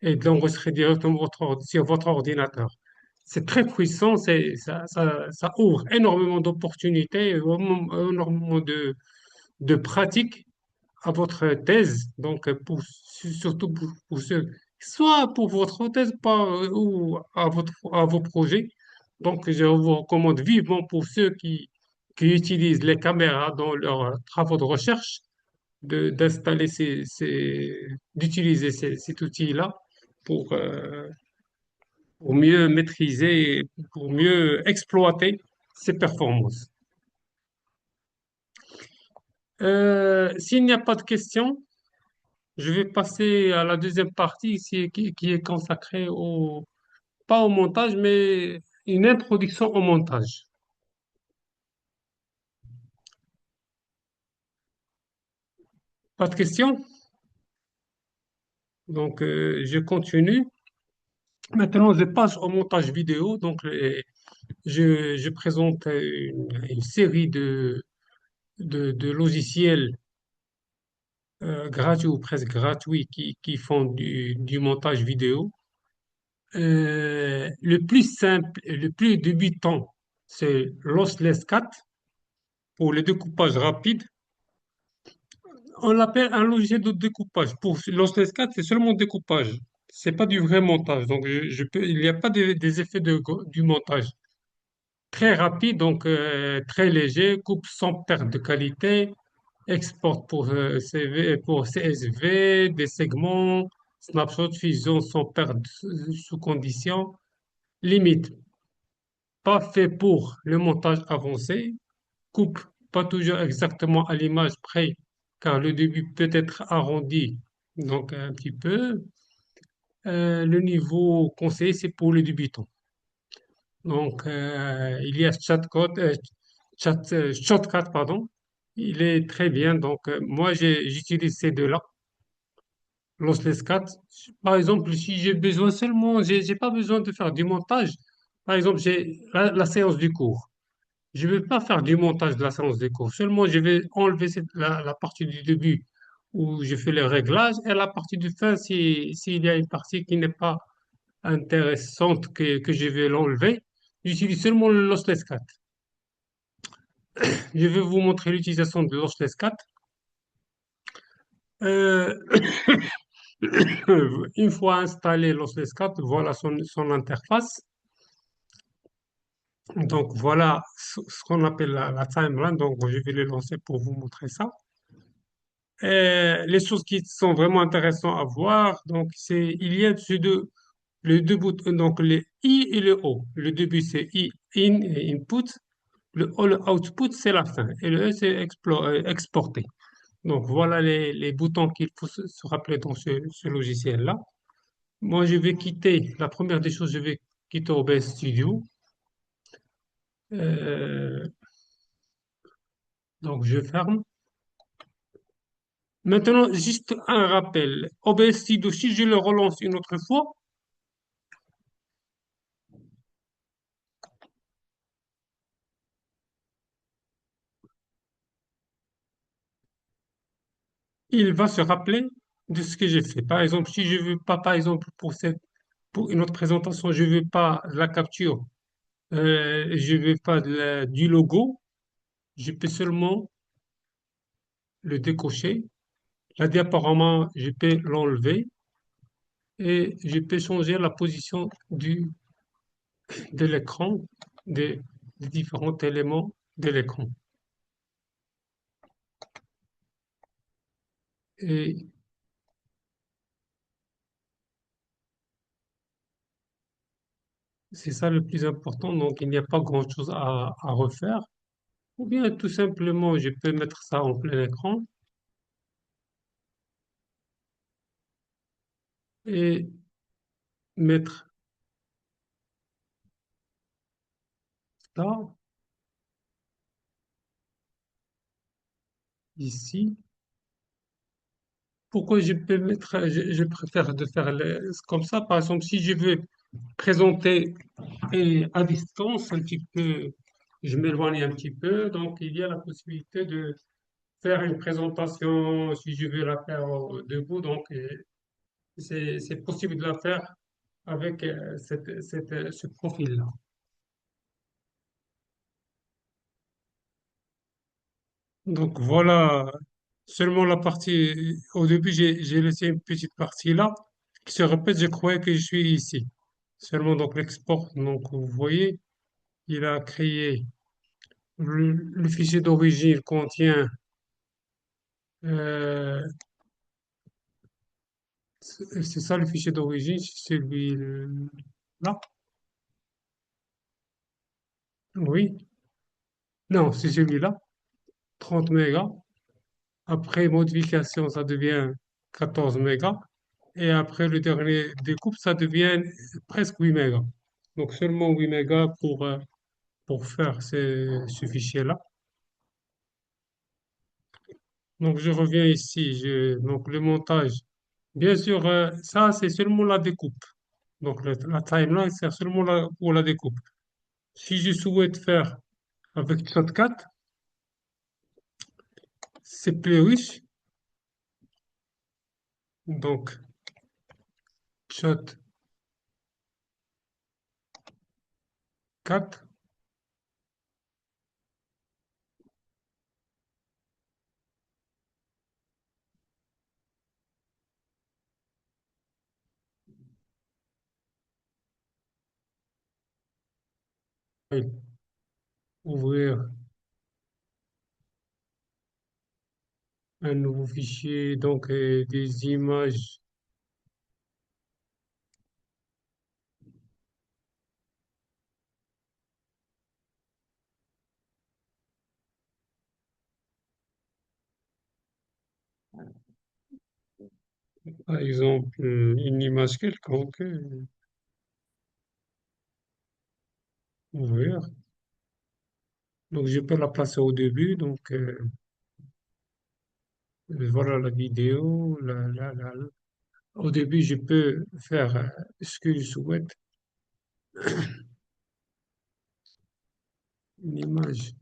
et de l'enregistrer directement sur votre ordinateur. C'est très puissant, ça ouvre énormément d'opportunités, énormément de pratiques à votre thèse, donc surtout pour ceux, soit pour votre thèse ou à vos projets. Donc, je vous recommande vivement pour ceux qui utilisent les caméras dans leurs travaux de recherche, d'installer d'utiliser cet outil-là pour, euh, pour mieux maîtriser, pour mieux exploiter ses performances. S'il n'y a pas de questions, je vais passer à la deuxième partie ici, qui est consacrée pas au montage, mais une introduction au montage. Pas de questions? Donc, je continue. Maintenant, je passe au montage vidéo. Donc, je présente une série de logiciels gratuits ou presque gratuits qui font du montage vidéo. Le plus simple et le plus débutant, c'est Lossless 4 pour le découpage rapide. On l'appelle un logiciel de découpage. Pour Lossless 4, c'est seulement découpage. C'est pas du vrai montage. Donc, il n'y a pas des effets du montage. Très rapide, donc très léger, coupe sans perte de qualité, export pour CSV, des segments, snapshot, fusion sans perte sous condition. Limite, pas fait pour le montage avancé, coupe pas toujours exactement à l'image près, car le début peut être arrondi, donc un petit peu. Le niveau conseillé, c'est pour les débutants. Donc, il y a Shotcut, pardon. Il est très bien. Donc, moi, j'utilise ces deux-là, Lossless 4. Par exemple, si j'ai besoin seulement, j'ai pas besoin de faire du montage. Par exemple, j'ai la séance du cours. Je ne vais pas faire du montage de la séance de cours. Seulement, je vais enlever la partie du début où je fais les réglages et la partie du fin, s'il y a une partie qui n'est pas intéressante que je vais l'enlever. J'utilise seulement le Lossless 4. Je vais vous montrer l'utilisation de Lossless 4. Euh, une fois installé Lossless 4, voilà son interface. Donc, voilà ce qu'on appelle la timeline. Donc, je vais le lancer pour vous montrer ça. Les choses qui sont vraiment intéressantes à voir, donc il y a les deux bouts, donc les I et le O. Le début c'est I, in et input. Le O, le output, c'est la fin. Et le E, c'est exporter. Donc voilà les boutons qu'il faut se rappeler dans ce logiciel-là. Moi, je vais quitter, la première des choses, je vais quitter OBS Studio. Euh, donc je ferme. Maintenant, juste un rappel. OBS Studio, si je le relance une autre fois, il va se rappeler de ce que j'ai fait. Par exemple, si je veux pas, par exemple, pour une autre présentation, je veux pas la capture, je veux pas du logo, je peux seulement le décocher. La diaporama, je peux l'enlever et je peux changer la position de l'écran, des, des différents éléments de l'écran. Et c'est ça le plus important. Donc, il n'y a pas grand-chose à refaire. Ou bien, tout simplement, je peux mettre ça en plein écran et mettre ça ici. Pourquoi je peux mettre, je préfère de faire comme ça. Par exemple, si je veux présenter à distance un petit peu, je m'éloigne un petit peu. Donc, il y a la possibilité de faire une présentation si je veux la faire debout. Donc, c'est possible de la faire avec ce profil-là. Donc, voilà Seulement la partie, au début, j'ai laissé une petite partie là qui se répète, je croyais que je suis ici. Seulement donc l'export, donc vous voyez, il a créé le fichier d'origine contient, euh, c'est ça le fichier d'origine, c'est celui-là, oui, non, c'est celui-là, 30 mégas. Après modification, ça devient 14 mégas. Et après le dernier découpe, ça devient presque 8 mégas. Donc seulement 8 mégas pour faire ce fichier-là. Donc je reviens ici. Donc le montage. Bien sûr, ça c'est seulement la découpe. Donc la timeline sert seulement pour la découpe. Si je souhaite faire avec Shotcut, c'est plus riche. Donc Shotcut, ouvrir un nouveau fichier, donc des images. Par exemple, une image quelconque, ouvrir. Donc, je peux la placer au début. Donc, voilà la vidéo. Au début, je peux faire ce que je souhaite. Une image.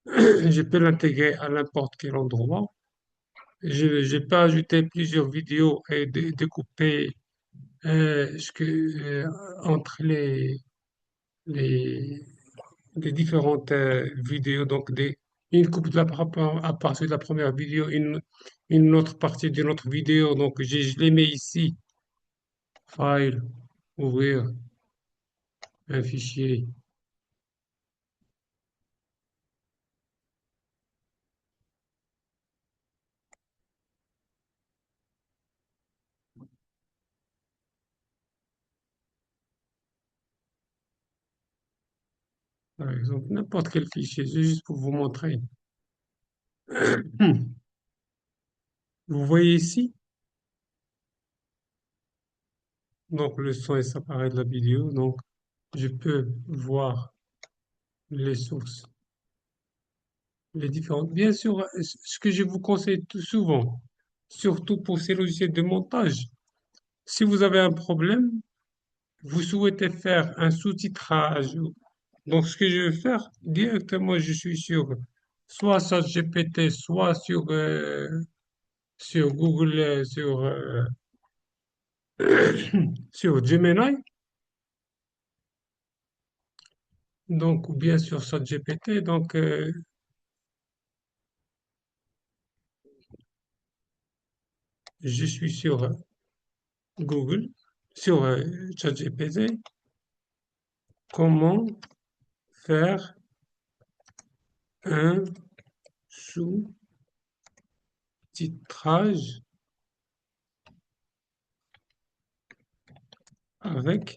Je peux l'intégrer à n'importe quel endroit. Je peux ajouter plusieurs vidéos et découper entre les, des différentes vidéos, donc une coupe à partir de la première vidéo, une autre partie d'une autre vidéo, donc je les mets ici, file, ouvrir un fichier, par exemple, n'importe quel fichier, c'est juste pour vous montrer. Vous voyez ici, donc le son est séparé de la vidéo, donc je peux voir les sources, les différentes. Bien sûr, ce que je vous conseille tout souvent, surtout pour ces logiciels de montage, si vous avez un problème, vous souhaitez faire un sous-titrage. Donc, ce que je vais faire, directement, je suis sur soit ChatGPT, soit sur Google, sur Gemini, donc, ou bien sur ChatGPT. Donc, je suis sur Google, sur ChatGPT. Comment faire un sous-titrage avec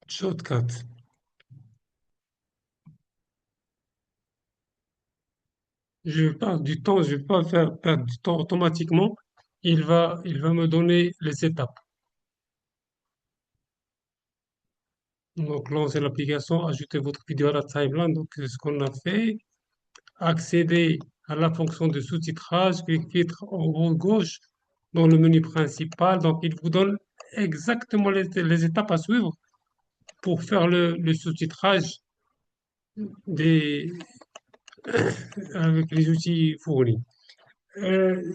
Shotcut? Je perds du temps, je ne vais pas faire perdre du temps automatiquement. Il va me donner les étapes. Donc, lancer l'application, ajouter votre vidéo à la timeline. Donc, c'est ce qu'on a fait. Accéder à la fonction de sous-titrage, cliquez en haut à gauche dans le menu principal. Donc, il vous donne exactement les étapes à suivre pour faire le sous-titrage des, avec les outils fournis. Euh,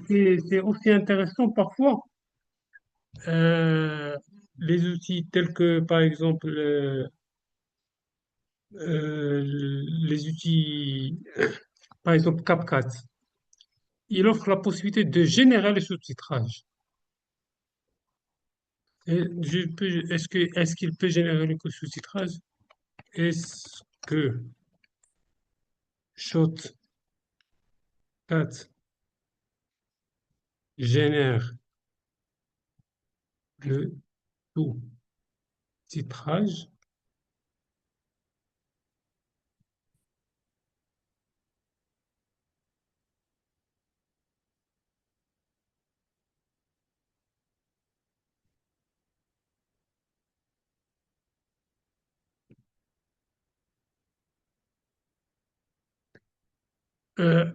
c'est aussi intéressant parfois euh, les outils tels que, par exemple, les outils, par exemple CapCut, il offre la possibilité de générer le sous-titrage. Est-ce qu'il peut générer le sous-titrage? Est-ce que Shotcut génère le sous-titrage?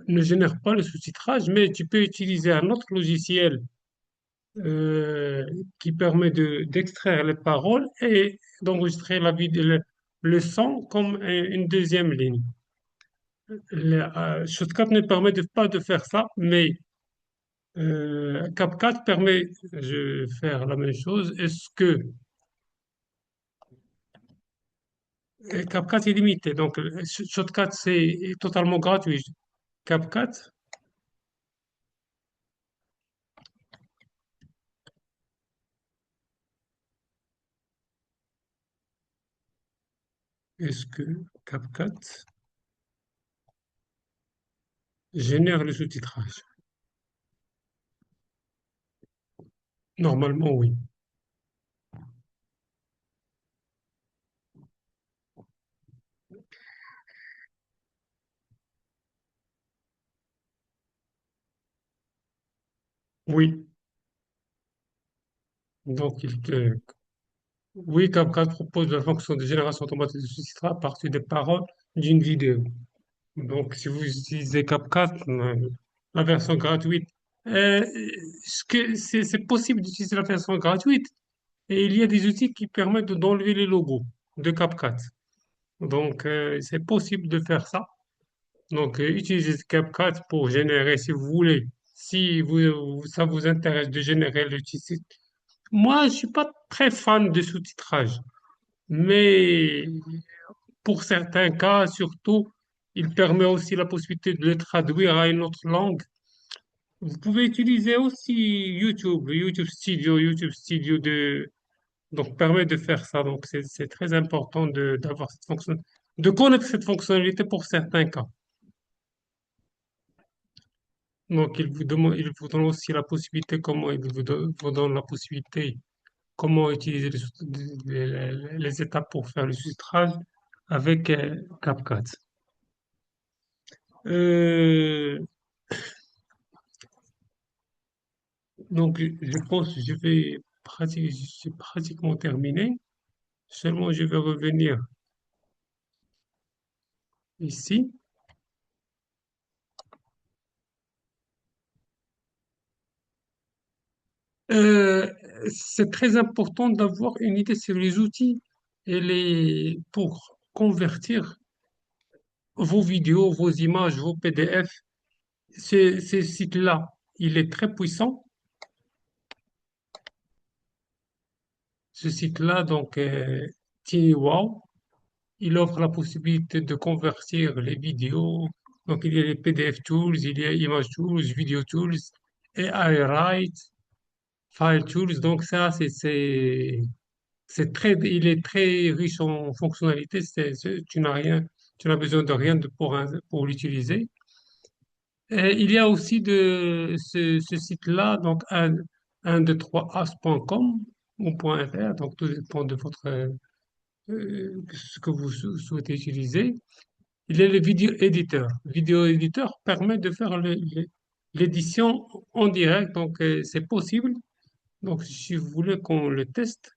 Ne génère pas le sous-titrage, mais tu peux utiliser un autre logiciel euh, qui permet d'extraire les paroles et d'enregistrer le son comme une deuxième ligne. Shotcut ne permet pas de faire ça, mais CapCut permet de faire la même chose. Est-ce que CapCut est limité? Donc, Shotcut, c'est totalement gratuit. CapCut, est-ce que CapCut génère le sous-titrage? Normalement, oui. Oui. Donc, oui, CapCut propose la fonction de génération automatique de sous-titrage à partir des paroles d'une vidéo. Donc, si vous utilisez CapCut, la version gratuite, c'est possible d'utiliser la version gratuite et il y a des outils qui permettent d'enlever les logos de CapCut. Donc, c'est possible de faire ça. Donc, utilisez CapCut pour générer, si vous voulez, si ça vous intéresse de générer le titre. Moi, je suis pas très fan de sous-titrage, mais pour certains cas, surtout, il permet aussi la possibilité de le traduire à une autre langue. Vous pouvez utiliser aussi YouTube Studio donc permet de faire ça. Donc c'est très important d'avoir cette fonction, de connaître cette fonctionnalité pour certains cas. Donc il vous donne aussi la possibilité, vous donne la possibilité, comment utiliser les étapes pour faire le sous-titrage avec CapCut. Euh, Donc, je pense que j'ai pratiquement terminé. Seulement, je vais revenir ici. Euh, c'est très important d'avoir une idée sur les outils pour convertir vos vidéos, vos images, vos PDF. Ce site-là, il est très puissant. Ce site-là, donc, TinyWow, il offre la possibilité de convertir les vidéos. Donc, il y a les PDF Tools, il y a Image Tools, Video Tools, AI Write, File Tools. Donc, ça, il est très riche en fonctionnalités. Tu n'as besoin de rien pour l'utiliser. Et il y a aussi ce site-là, donc 123as.com ou .fr, donc tout dépend de ce que vous souhaitez utiliser. Il y a le vidéo éditeur. Le vidéo éditeur permet de faire l'édition en direct, donc c'est possible. Donc si vous voulez qu'on le teste,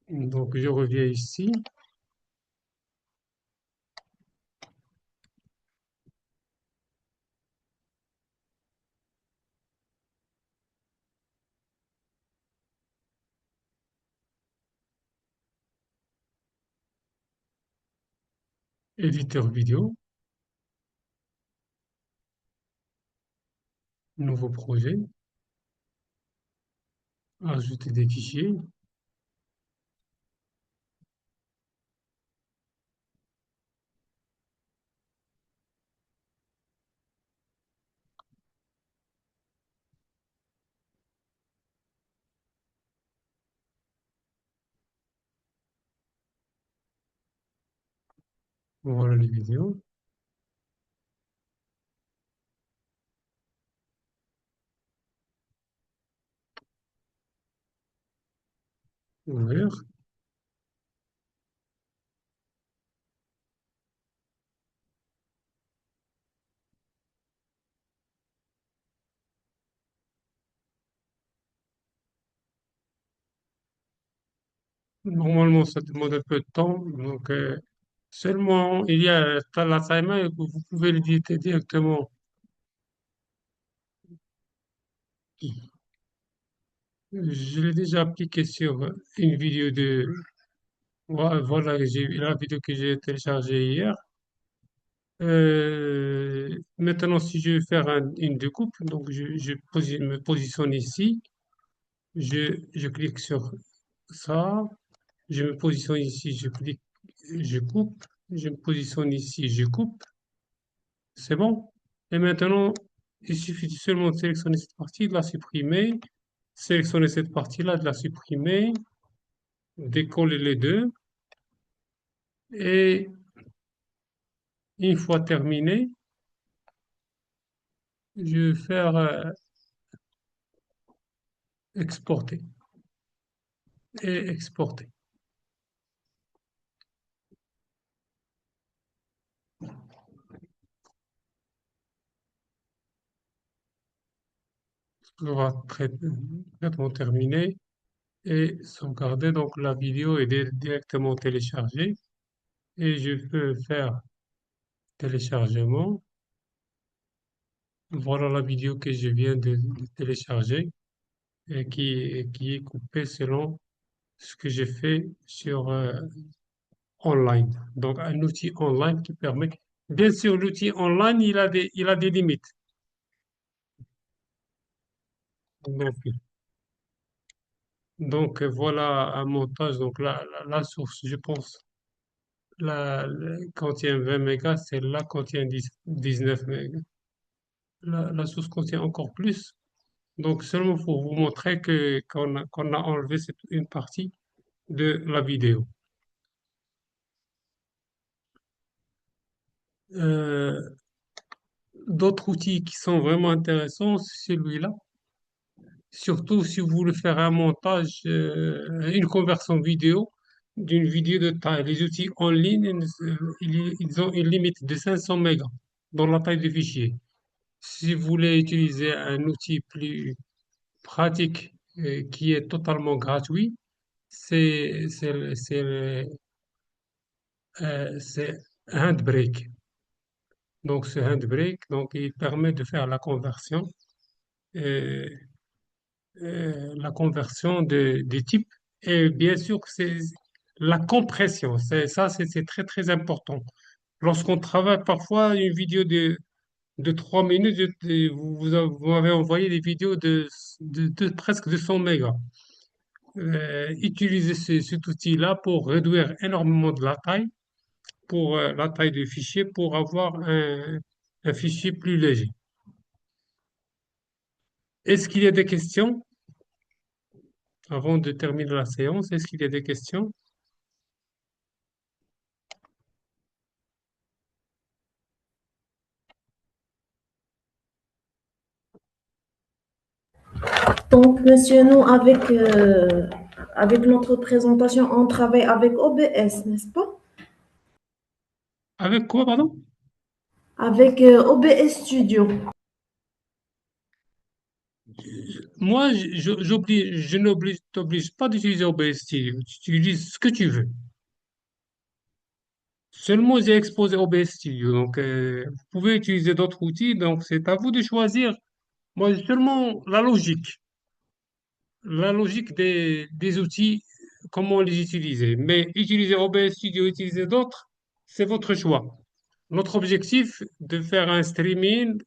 donc je reviens ici, éditeur vidéo, nouveau projet, ajouter des fichiers. Voilà les vidéos. Ouvrir. Normalement, ça demande un peu de temps. Donc, seulement, il y a la timer que vous pouvez l'éditer directement. Je l'ai déjà appliqué sur une vidéo de... Voilà, la vidéo que j'ai téléchargée hier. Maintenant, si je veux faire une découpe, donc me positionne ici. Je clique sur ça. Je me positionne ici, je clique, je coupe. Je me positionne ici, je coupe. C'est bon. Et maintenant, il suffit seulement de sélectionner cette partie, de la supprimer, sélectionner cette partie-là, de la supprimer, décoller les deux. Et une fois terminé, je vais faire exporter et exporter. On va traitement terminé et sauvegarder. Donc la vidéo est directement téléchargée et je peux faire téléchargement. Voilà la vidéo que je viens de télécharger et qui est coupée selon ce que j'ai fait sur online. Donc, un outil online qui permet, bien sûr, l'outil online, il a des limites. Donc, voilà un montage. Donc, la source, je pense, contient 20 mégas, celle-là contient 19 mégas. La source contient encore plus. Donc, seulement pour vous montrer qu'on a enlevé une partie de la vidéo. Euh, D'autres outils qui sont vraiment intéressants, c'est celui-là. Surtout si vous voulez faire un montage, une conversion vidéo d'une vidéo de taille. Les outils en ligne, ils ont une limite de 500 mégas dans la taille du fichier. Si vous voulez utiliser un outil plus pratique qui est totalement gratuit, c'est Handbrake. Donc, ce Handbrake, donc, il permet de faire euh, la conversion des types. Et bien sûr, c'est la compression. C'est très, très important. Lorsqu'on travaille parfois une vidéo de 3 minutes, vous m'avez envoyé des vidéos de presque 200 mégas. Utilisez cet outil-là pour réduire énormément de la taille, pour la taille du fichier, pour avoir un fichier plus léger. Est-ce qu'il y a des questions avant de terminer la séance? Est-ce qu'il y a des questions? Donc, monsieur, nous, avec notre présentation, on travaille avec OBS, n'est-ce pas? Avec quoi, pardon? Avec OBS Studio. Moi, je t'oblige pas d'utiliser OBS Studio. Tu utilises ce que tu veux. Seulement, j'ai exposé OBS Studio. Donc, vous pouvez utiliser d'autres outils. Donc, c'est à vous de choisir. Moi, seulement la logique des outils, comment les utiliser. Mais utiliser OBS Studio, utiliser d'autres, c'est votre choix. Notre objectif, de faire un streaming,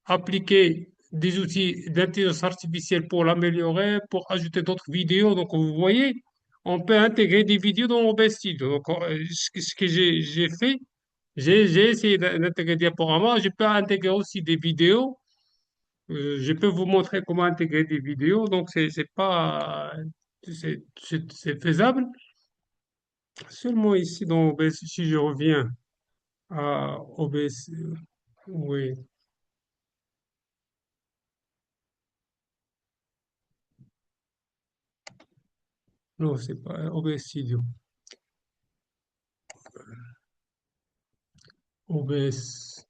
appliquer des outils d'intelligence artificielle pour l'améliorer, pour ajouter d'autres vidéos. Donc, vous voyez, on peut intégrer des vidéos dans OBS Studio. Donc, ce que j'ai fait, j'ai essayé d'intégrer des diaporamas. Je peux intégrer aussi des vidéos. Je peux vous montrer comment intégrer des vidéos. Donc, c'est pas, c'est faisable. Seulement ici dans OBS, si je reviens à OBS, oui, non, c'est pas OBS Studio. OBS,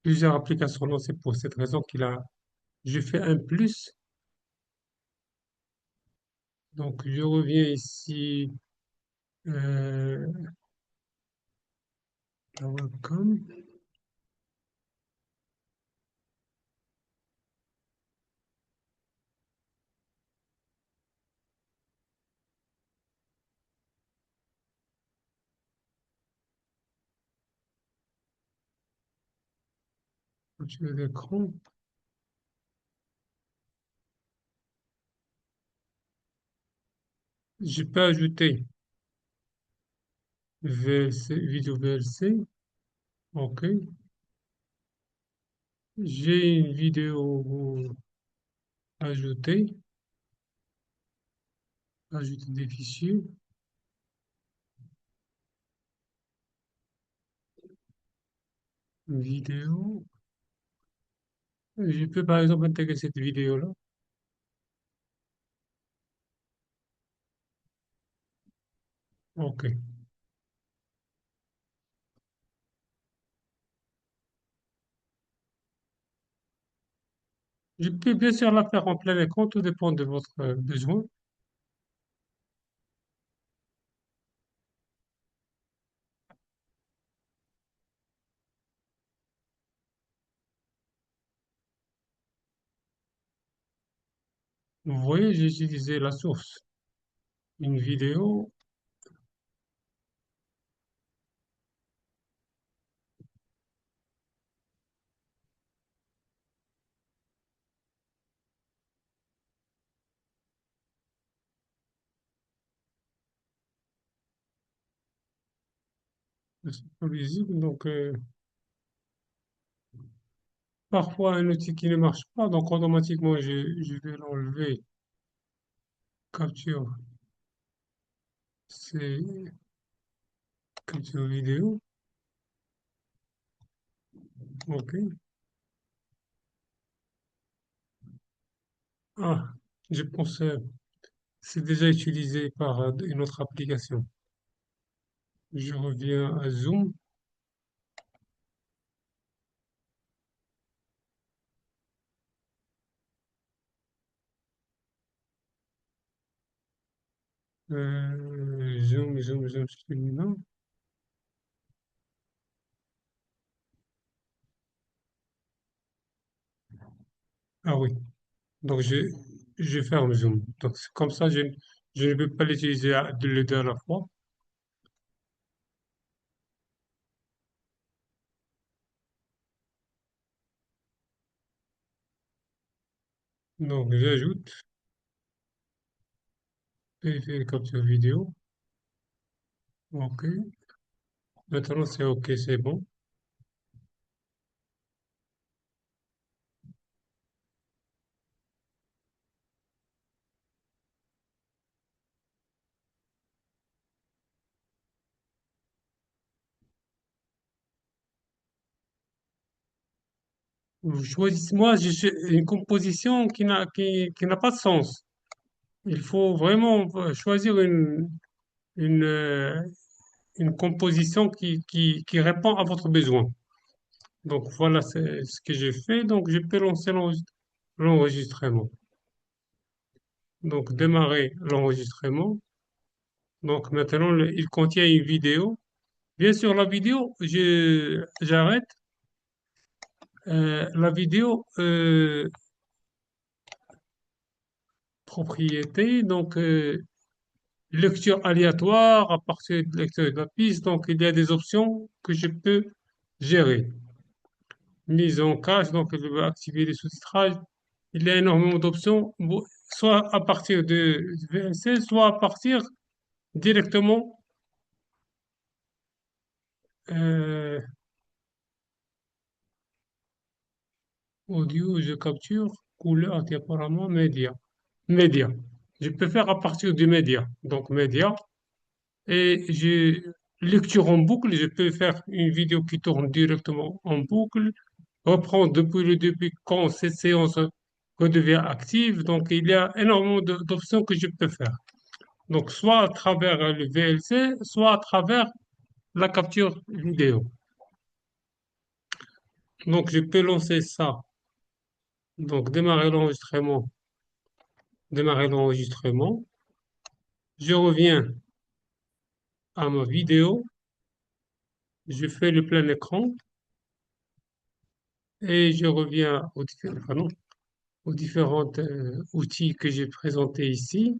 plusieurs applications. Non, c'est pour cette raison je fais un plus. Donc, je reviens ici, euh, à Webcam. Capture d'écran. Je peux ajouter VLC, vidéo VLC. OK. J'ai une vidéo ajoutée. Ajouter des fichiers. Vidéo. Je peux par exemple intégrer cette vidéo-là. OK. Je peux bien sûr la faire en plein écran, tout dépend de votre besoin. Vous voyez, j'ai utilisé la source. Une vidéo, c'est pas visible. Donc, parfois, un outil qui ne marche pas, donc automatiquement, je vais l'enlever. Capture, c'est capture vidéo. OK. Ah, je pense que c'est déjà utilisé par une autre application. Je reviens à Zoom. Zoom, celui-là. Ah oui. Donc, je ferme Zoom. Donc, c'est comme ça, je ne peux pas l'utiliser de les deux à la fois. Donc, j'ajoute, vérifier capture vidéo. OK. Maintenant, c'est OK, c'est bon. Moi, j'ai une composition qui n'a pas de sens. Il faut vraiment choisir une, euh, une composition qui répond à votre besoin. Donc, voilà, c'est ce que j'ai fait. Donc, je peux lancer l'enregistrement. Donc, démarrer l'enregistrement. Donc, maintenant, il contient une vidéo. Bien sûr, la vidéo, j'arrête. La vidéo, propriété, donc lecture aléatoire à partir de lecture de la piste. Donc, il y a des options que je peux gérer. Mise en cache, donc je vais activer les sous-titrages. Il y a énormément d'options, soit à partir de VLC, soit à partir directement euh, audio, je capture, couleur, diaporama, média. Média. Je peux faire à partir du média. Donc média. Et j'ai lecture en boucle. Je peux faire une vidéo qui tourne directement en boucle. Reprendre depuis le début quand cette séance redevient active. Donc il y a énormément d'options que je peux faire. Donc, soit à travers le VLC, soit à travers la capture vidéo. Donc, je peux lancer ça. Donc, démarrer l'enregistrement. Démarrer l'enregistrement. Je reviens à ma vidéo. Je fais le plein écran et je reviens aux différents outils que j'ai présentés ici.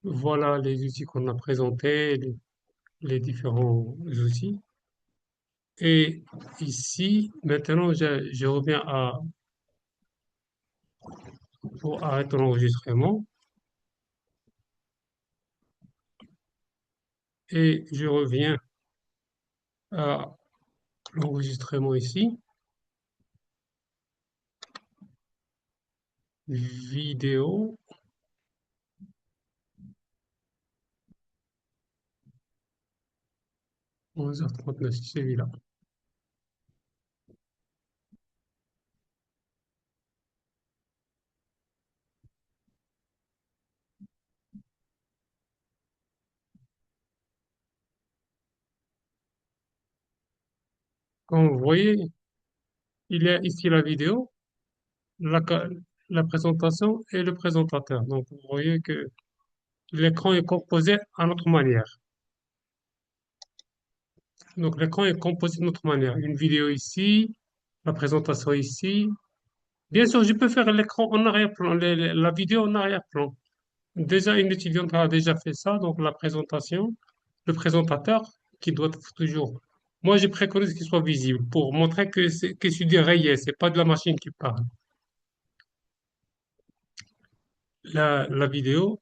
Voilà les outils qu'on a présentés, les différents outils. Et ici, maintenant, je reviens pour arrêter l'enregistrement. Et je reviens à l'enregistrement ici, vidéo, 11h39, c'est celui-là. Comme vous voyez, il y a ici la vidéo, la, ca- la présentation et le présentateur. Donc, vous voyez que l'écran est composé à notre manière. Donc, l'écran est composé de notre manière. Une vidéo ici, la présentation ici. Bien sûr, je peux faire l'écran en arrière-plan, la vidéo en arrière-plan. Déjà, une étudiante a déjà fait ça, donc la présentation, le présentateur qui doit être toujours. Moi, je préconise qu'il soit visible pour montrer que c'est du réel, c'est pas de la machine qui parle. La vidéo,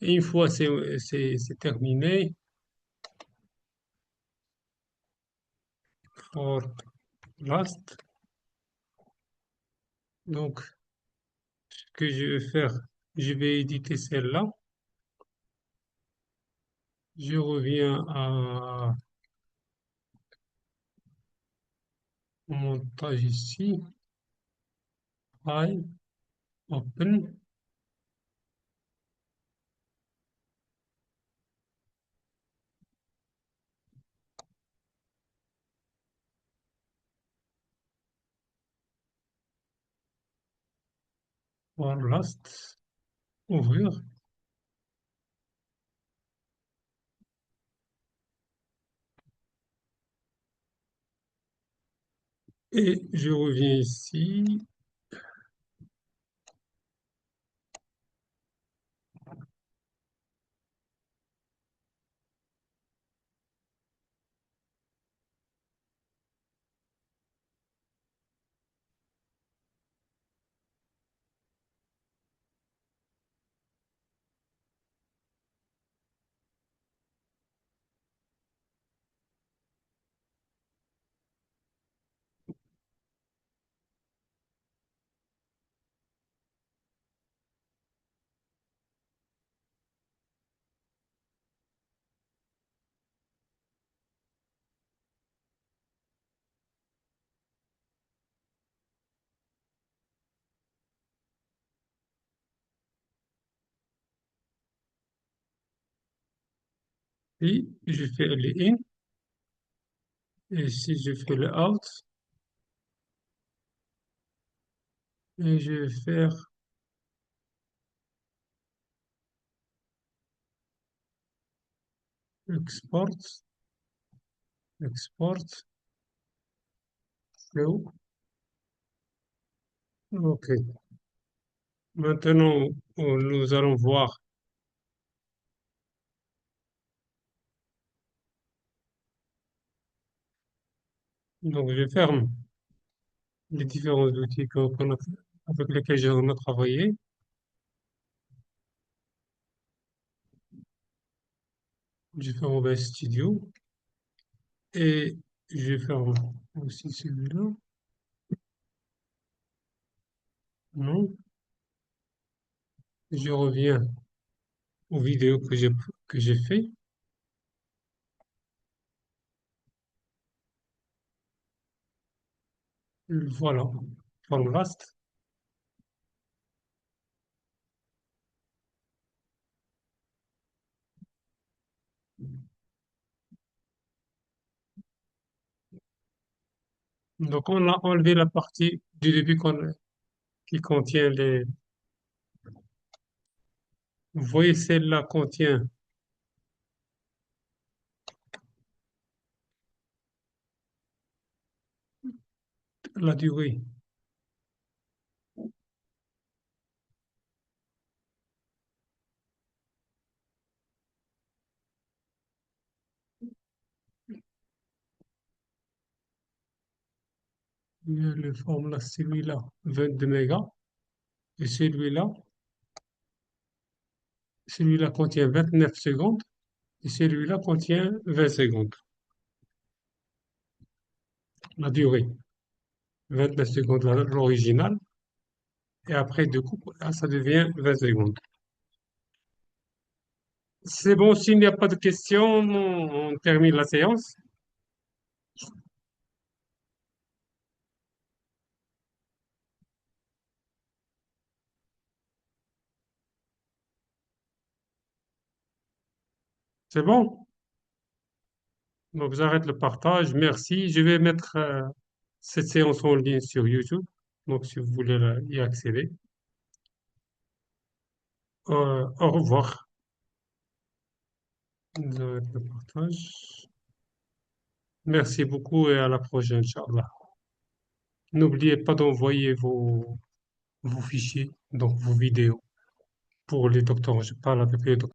et une fois c'est terminé, for last, donc, ce que je vais faire, je vais éditer celle-là. Je reviens au montage ici, file, open, for last, ouvrir. Et je reviens ici. Et je fais le in. Et si je fais le out, et je vais faire export, export, flow. OK. Maintenant, nous allons voir. Donc, je ferme les différents outils avec lesquels on a travaillé. Je ferme OBS Studio et je ferme aussi celui-là. Non, je reviens aux vidéos que j'ai fait. Voilà, forme vaste. Donc, on a enlevé la partie du début qui contient les. Vous voyez, celle-là contient la durée. Le forme là, celui-là, 22 mégas. Et celui-là contient 29 secondes. Et celui-là contient 20 secondes. La durée. 29 secondes l'original. Et après, du coup, là, ça devient 20 secondes. C'est bon, s'il n'y a pas de questions, on termine la séance. C'est bon? Donc, j'arrête le partage. Merci. Je vais mettre cette séance en ligne sur YouTube. Donc, si vous voulez y accéder. Au revoir. J'arrête le partage. Merci beaucoup et à la prochaine, Inch'Allah. N'oubliez pas d'envoyer vos fichiers, donc vos vidéos pour les docteurs. Je parle avec les docteurs.